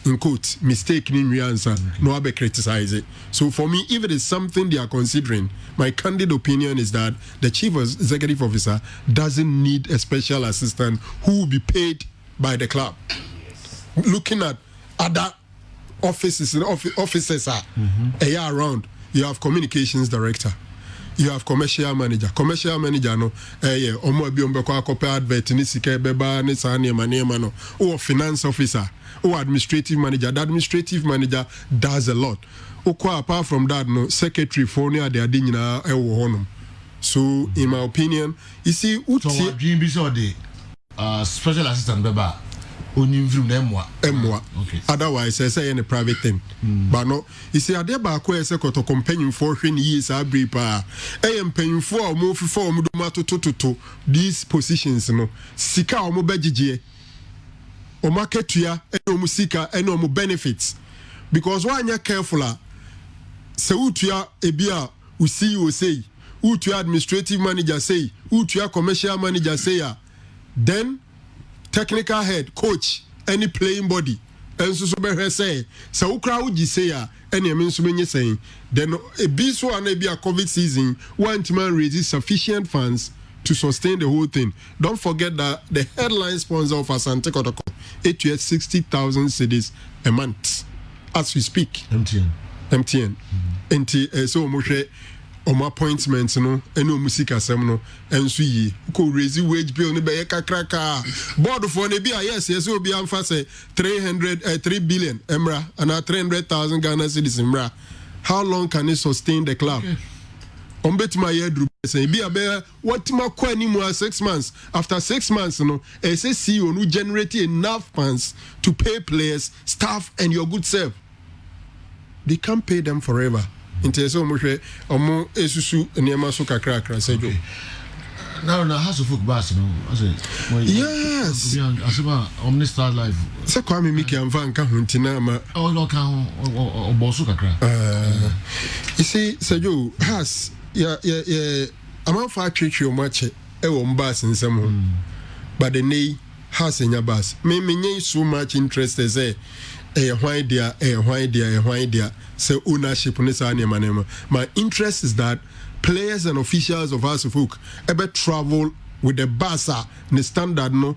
in quotes mistake in your answer no abe criticize it. So for me if it is something they are considering, my candid opinion is that the chief executive officer doesn't need a special assistant who will be paid by the club. Looking at other offices and offices are around, you have communications director, you have commercial manager no omo bi ombeko akope advert ni sika beba ni sane manema no or finance officer or administrative manager. The administrative manager does a lot. Apart from that no secretary for ni ade nyina ewo honum. So in my opinion, you see so what dream be so the special assistant beba Otherwise, I say any private thing. But no, you see, I did back where I say, got a companion for 20 years. I brief. I am paying for move for to these positions. No, Sika or Mobejie or market to ya, and no Musika, and no benefits. Because when you're careful, so to ya, Ebia, we see you say, who to administrative manager say, who to commercial manager say, then technical head, coach, any playing body, and so say, so crowd you say, any means so many saying, then a beast one may be a COVID season, one man raises sufficient funds to sustain the whole thing. Don't forget that the headline sponsor of Asante Kotoko, it has 60,000 cedis a month as we speak. MTN. So Moshe. Appointments, no, and no music asem no, and so ye could raise wage bill ni be kakraka. Board for ne bia yes, will be say 3 billion emra and 300,000 Ghana cedis emra. How long can it sustain the club? Bet my year say be a what ma kwani mo 6 months. After 6 months, no, SSCO who generate enough funds to pay players, staff, and your good self. They can't pay them forever. Into so much omo esusu niema so kakra sejo now house of football no yes asema omnistar life se kwa me miki amfa nka huntina ma o lo kan o bosu kakra you see sejo has ya amount for treat you much e wo mbas nsem ho but the nay has enya bas me menye so much interest say why dia say ownership my interest is that players and officials of House of Folk ever travel with the basa the standard no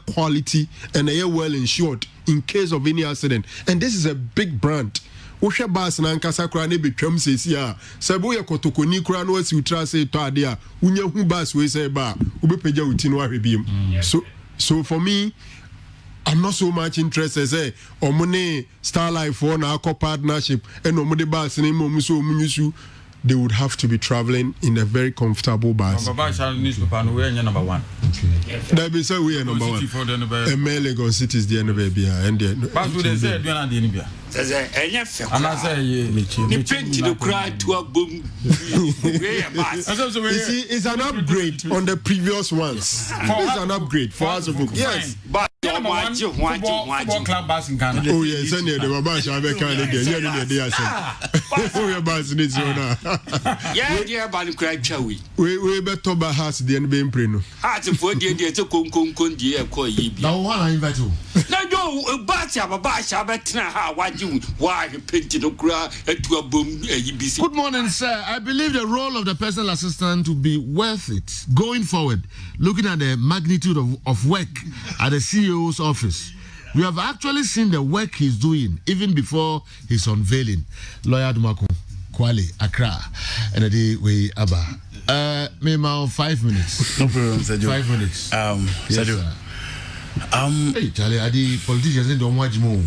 quality and well insured in case of any accident, and this is a big brand. Osha bas na nkasa kra ne betwam sesi a sebo ye kotokoni kra no asi utra say to ade a unya hu bas we say ba ubepagya uti no ahwebiem. So for me, I'm not so much interested say omune Star Life for na partnership and omude bus name omuso omunyusu. They would have to be traveling in a very comfortable bus. Newspaper no we number 1. That be say we are number 1. Lagos City is the end and the but they say do na the Nibia. Say enya fe. Ana say ni paint the cry to a boom. You see, it's an upgrade on the previous ones. It's an upgrade for us. Yes. But football club bus in Ghana. Oh yes, and the Baba Shabe can again. You know the bus needs yeah, but cry chawi. We better by house the NBA preno. Heart for the idea to come dear call ye. Now one I invite you. Now you Batia Baba Shabetina, how why you painted a cry to a boom. Good morning, sir. I believe the role of the personal assistant to be worth it going forward, looking at the magnitude of work at the CEO's office. We have actually seen the work he's doing even before his unveiling. Lawyer Dumako Kwale Accra and the day we Abba. Maybe 5 minutes. No problem, Sergio. 5 minutes. Yes, Sergio. Hey, Charlie, are the politicians don't watch more?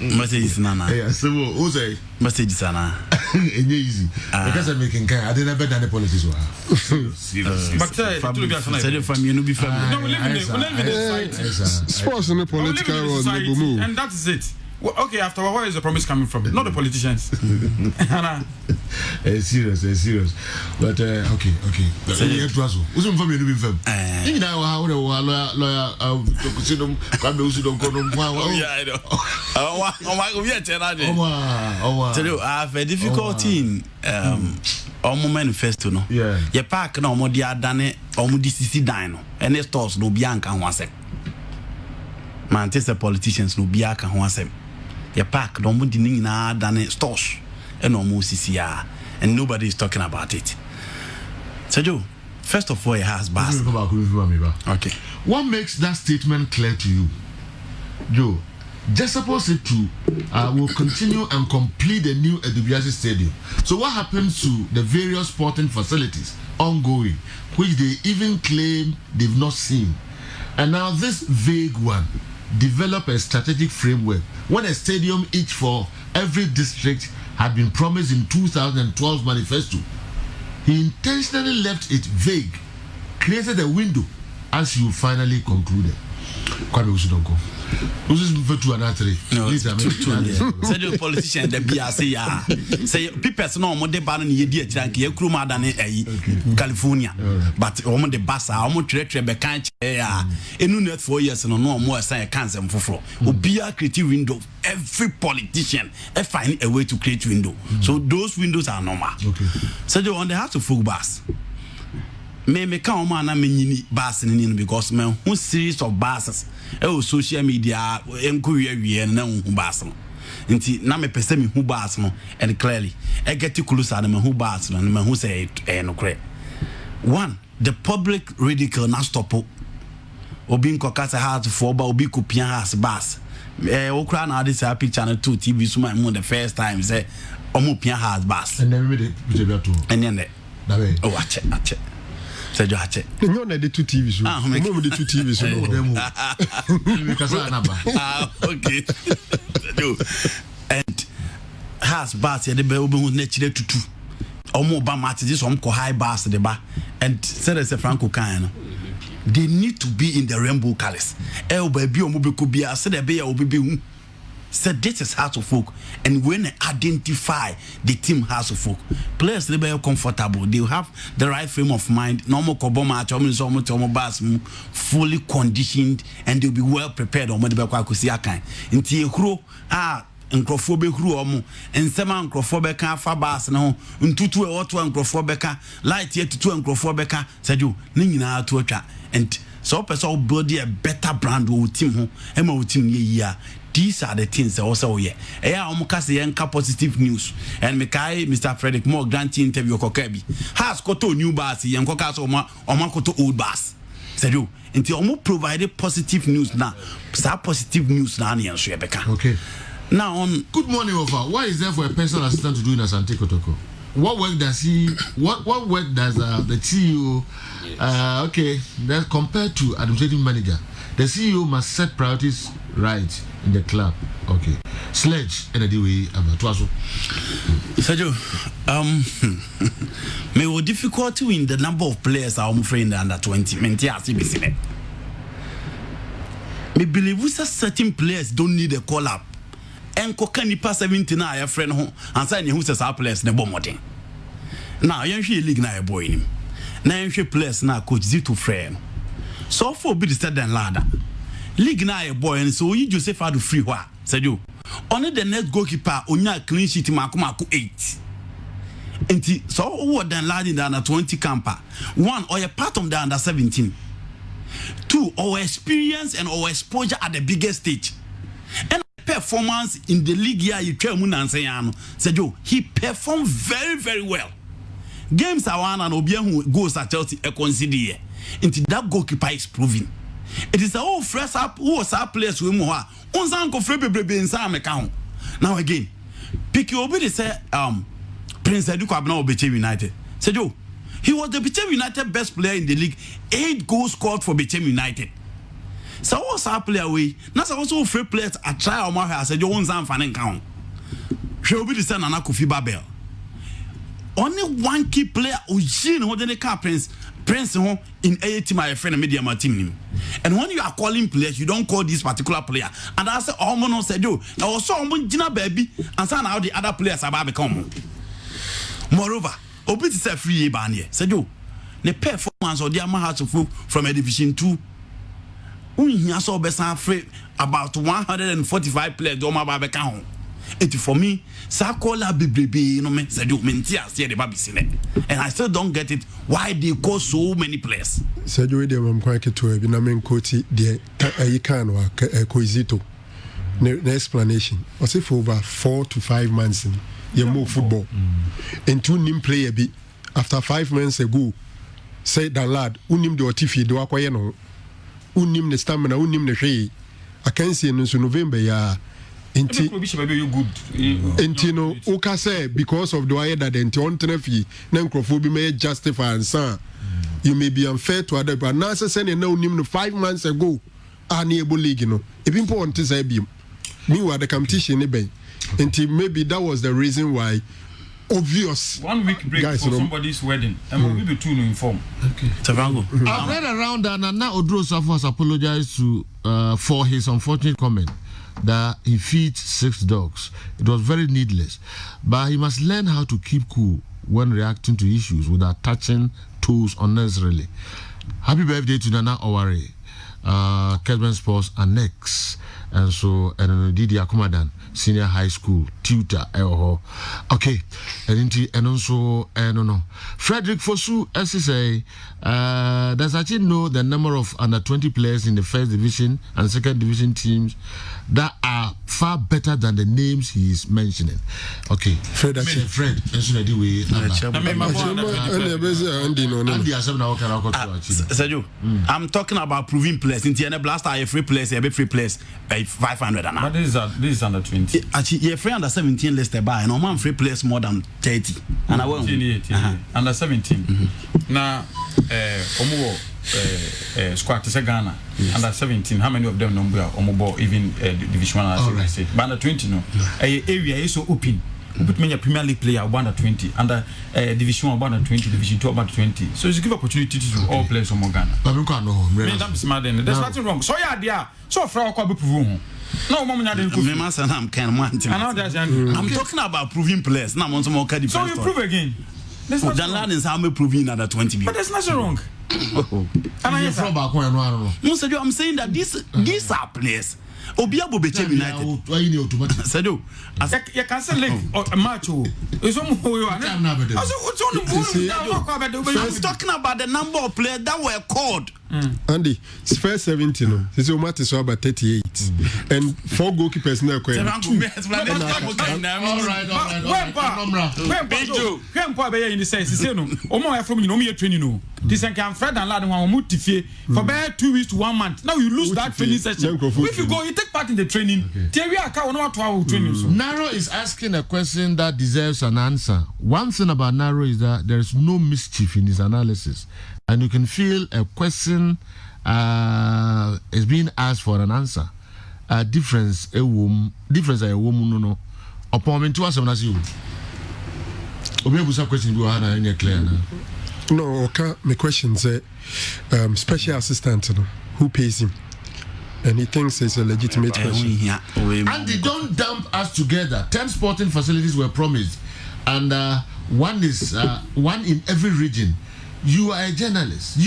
Message is Nana. Yeah, so who's a message is Nana? Easy. Because I'm making kind. I didn't bet than the politics were. But Sergio, from you, no be family. No, we live in this sports and the political world never move. And that's it. Well, okay, after where is the promise coming from? Not the politicians. Serious. But okay. So you have to ask. Who's from you? You know how the lawyer yeah, I know. Tell you, I have a difficult thing. Omo manifesto no. Yeah. Your park no omo dia dane omo DCC dino. Any stores no bianca ho asem. Man, tell the politicians no bianca ho asem. Your park no omo di nyina dane stores and omo CCR and nobody is talking about it. So Joe, first of all, it has bars. Okay. What makes that statement clear to you, Joe? Just suppose it to will continue and complete the new Edubiasi Stadium. So what happens to the various sporting facilities ongoing, which they even claim they've not seen? And now this vague one, develop a strategic framework when a stadium each for every district had been promised in 2012 manifesto. He intentionally left it vague, created a window as you finally concluded, Kwame Usudonko. Who's for 2 and 3? No, say the politician the BR say people no more the ban in ye chank ye crew than California. But almost the bassa, almost treachery be can't enu net 4 years no more say cancer for be a creative window. Every politician find a way to create window. So those windows are normal. Okay. So they on the have to full bus. Me come man na me bus in because me who series of buses social media enquiry na hu bus no nti na me pese me hu bus no and clearly I get closer na me hu bus no me hu say no correct. One, the public ridicule na stop obi nkoka say hard for ba obi kopia has bus okra na this picture na 2 TV so my the first time say omo pia has bus and then we dey to and then that way oh ache Said you hatch. No, they 2 TVs. Mom, the 2 TVs. Okay. And has bars the baby nature to 2. Omo ba match this one high bars the bar and said as a Franco can. They need to be in the rainbow colors. El baby or mobile could be a said a bear will be. Said this is Hearts of Folk, and when they identify the team Hearts of Folk, players they be comfortable. They have the right frame of mind. Normal Koboma, fully conditioned, and they'll be well prepared. On what the Bakusiakan. In Tiekro, Nkrofobe Hruomo, and Seman Krofobeka, Fabas, no, Untutu or to Nkrofobeca, light yet to Nkrofobeca, said you, Nina to a and so person body a better brand will team who Emma team year. These are the things also yeah. Almost positive news. And Mekai, Mr. Frederick Moore granting interview Kokebi. Has koto new bus and Kokas or Makoto old bus. Said you until almost provided positive news now. Positive news now and Rebecca. Okay. Now on good morning over. Why is there for a personal assistant to do in Asante Kotoko? What work does he what work does the CEO okay, then compared to administrative manager, the CEO must set priorities right in the club. Okay. Sledge and the way about Twazo. Sergio, may we difficulty in the number of players I'm afraid under 20. Me believe we say certain players don't need a call up. And kokani pass 17 na your friend home and say who says our players ne bomodin. Now you league na boy him. Now you players na coach Zito friend. So for be the third ladder. League na a boy and so you Joseph had to free wa said you only the next goalkeeper onya clean sheet makumako 8 enti so what than lad in the under 20 camper 1 or a part of the under 17 2 our experience and our exposure at the biggest stage and performance in the league here you tell Munansayano said you he performed very well games are one and Obia who goes at Chelsea a consider into that goalkeeper is proving. It is all fresh up who was our players with more. Unsanko Frebe in Sam account. Now again, pick your obedi say Prince Eduko Abna Beche United. Said you he was the Beche United best player in the league. 8 goals scored for Beche United. So what's our player away? Now also free players I try on my said you won't fan count. She will be the son Nana Kofi Babel. Only one key player Ujin holding the car Prince in a team my friend media team. And when you are calling players, you don't call this particular player. And I said, oh, said you. I was so Gina baby, and so now the other players are become. Moreover, Obi is a free band said you. The performance of the Hearts of Folk from a Division 2. We saw best about 145 players do my become. It for me, Sakola Bibi, no man said you mentia the baby and I still don't get it why they call so many players. Said you them quite to a Binamen Koti, the Ayikan or Koizito. No explanation. Was it for over 4 to 5 months in your move football? And 2 nim play a bit after 5 months ago. Said that lad, unim the Otifi, do Aquayano, unim the stamina, unim the shay. I can't see in November, yeah. Intino Uka say because of the way that the Antonefi Nankrophobia may justify and son. You may be unfair to other, but now saying no him 5 months ago. Unable league, you know. If important to say, meanwhile, the competition, until maybe that was the reason why obvious 1 week break guys, for somebody's wedding, and we'll be too informed. Okay. Tavango. I've read around that Nana Odro Safo has apologized for his unfortunate comment that he feeds 6 dogs. It was very needless, but he must learn how to keep cool when reacting to issues without touching toes unnecessarily. Happy birthday to Nana Oware, Kesben Sports Annex, and so and Didi Akumadan Senior High School tutor. Okay, and also no. Frederick Fosu SSA. Does actually know the number of under 20 players in the first division and second division teams that are far better than the names he is mentioning. Okay, Fred. Sergio, I'm talking about proving players. In the blast, I have free players, I have free players, 500. But this is under 20. Actually, you're free under 17 listed by, and I'm free players more than 30. And I won't. Under 17. Now, squad to Ghana. Under 17, how many of them number Omobo even Division 1 as I say. But under 20 no. Area is so open. But many Premier League player under 20, under Division 1 under 20, Division 2 about 20. So it's give opportunity to all players from Ghana. There's nothing wrong. So yeah, there. So for our prove. No, I'm talking about proving players. Now I'm so you prove again. There's nothing wrong. Is how me proving under 20. But there's nothing wrong. I'm saying that these are players. Obiabo Beche United. Sedo, you can say a match. I'm talking about the number of players that were called. Andy, it's first 17. This is about 38. And 4 goalkeepers now. For about 2 weeks to 1 month. Now you lose that training session. If you go, you take part in the training. Naro is asking a question that deserves an answer. One thing about Naro is that there is no mischief in his analysis, and you can feel a question is being asked for an answer. Difference a woman no. Upon me to ask him as you. Question you are clear now. No, okay. My question is, special assistant, who pays him? And he thinks it's a legitimate question. And they don't dump us together. 10 sporting facilities were promised, and one in every region. You are a journalist.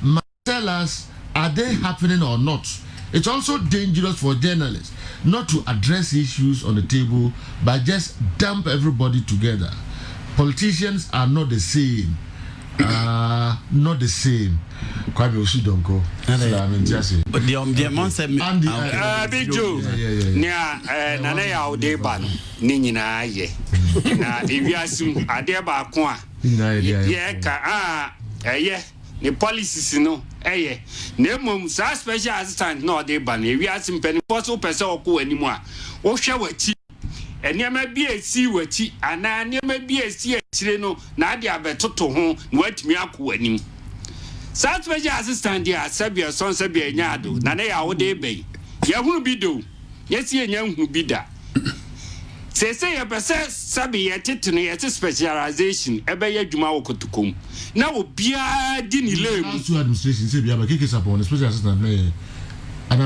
Must tell us, are they happening or not? It's also dangerous for journalists not to address issues on the table, but just dump everybody together. Politicians are not the same. Not the same. Kwame Osidonko. But the man said, Big Joe. Nya nana ya odeba no ni nyina ye. Na ewiasum adeba ko a. Ye ka ye ni policies no eye. Na mom sa special assistant no odeba na ewiasum pen possible person okwo animu a. Wo hwe wachi. Eniema bi esi wachi ana eniema bi esi achire no na ade abetoto ho na watumi akwo South special assistant dia Sabia son Sabia nyado na ya wode be ya hunu bi do yesi enya hunu bi da sese ya pese Sabia tetene yesi specialization ebe ya dwuma wokotukom na obia di ni lem administration say bia ba keke support special assistant na Doctor.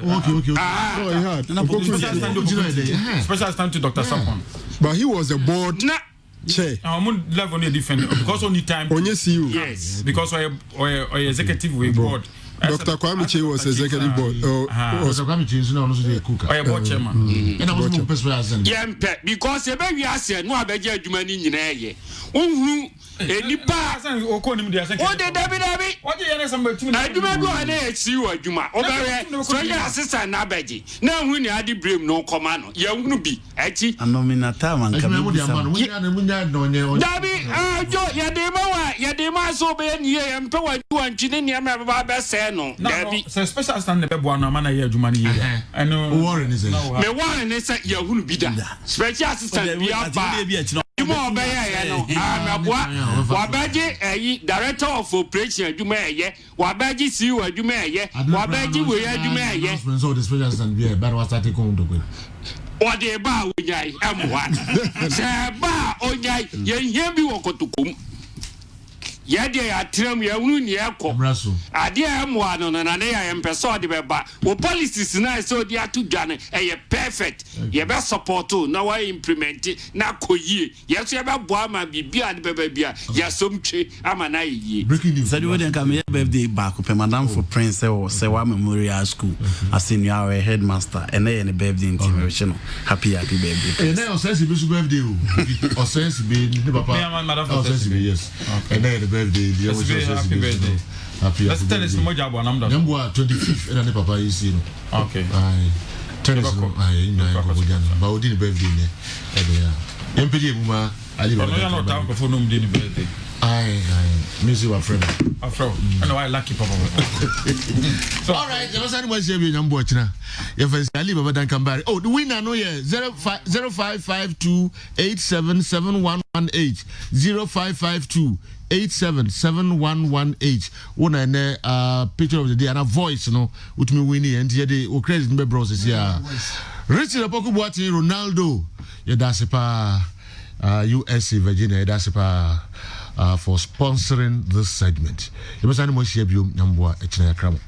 Okay. Special assistant to Dr. Sapon. But he was a board chair. Level different because only time. Yes. Because or executive with board. Dr. Kwame Che was executive board. Dr. Kwame Che is now also a cook. Or board chairman. And I was more persuasive. Yeah, because the baby has said no abeja adwuma ni nyina ye. Ohuru enipa okonim dia o de dabi what dey yana some between adwuma do ana echi wo adwuma obere so ya assistant na abeji na hu ni adi brem no koma no ye hunu bi echi anominata man ka dabi jo ya de ma so be ni ye mpe wa ntwini ni ma ba be se no dabi so special assistant be bo na mana ye adwuma ni ye eno warren is me warren is ye hunu bi da special assistant bi aba Mo obeye no amabua wabaji director of operation aduma eye wabaji CEO aduma eye wabaji we aduma eye so the special assistant be better was starting come to or the bar Unyai, M1. Say, bar Onyai, yen be Wokotukum. Yadi atram ya unu ni eko ade am wano na na ya empeso de beba wo policies na so dia to dwane e perfect ye be support na wa implement na koyie ye so ye be boa ma bibia de beba bia ya somtwe ama na yie said we den come birthday back up madam for prince or Sewa Memorial School as in your headmaster and then birthday intimation happy birthday and then sense be birthday o sense be papa o sense be yes and then birthday happy birthday. Let's tell us more job on number 25th and papa is you know. Okay. Tennis no but we did birthday there. MPD mama ali ba. No no time for no did birthday. Miss you friend. Afro. I know I lucky papa. So all right, there was anyone say we nyambo china. If I ali baba dan kambari. Oh, the winner no here 0552 877118 0552 877118 one na picture of the day and a voice no with me winning and the o credit me bros is here Richard Apoku Boateng Ronaldo ya dasipa USA Virginia dasipa for sponsoring this segment. You must animal share biom nyambo e china kramo.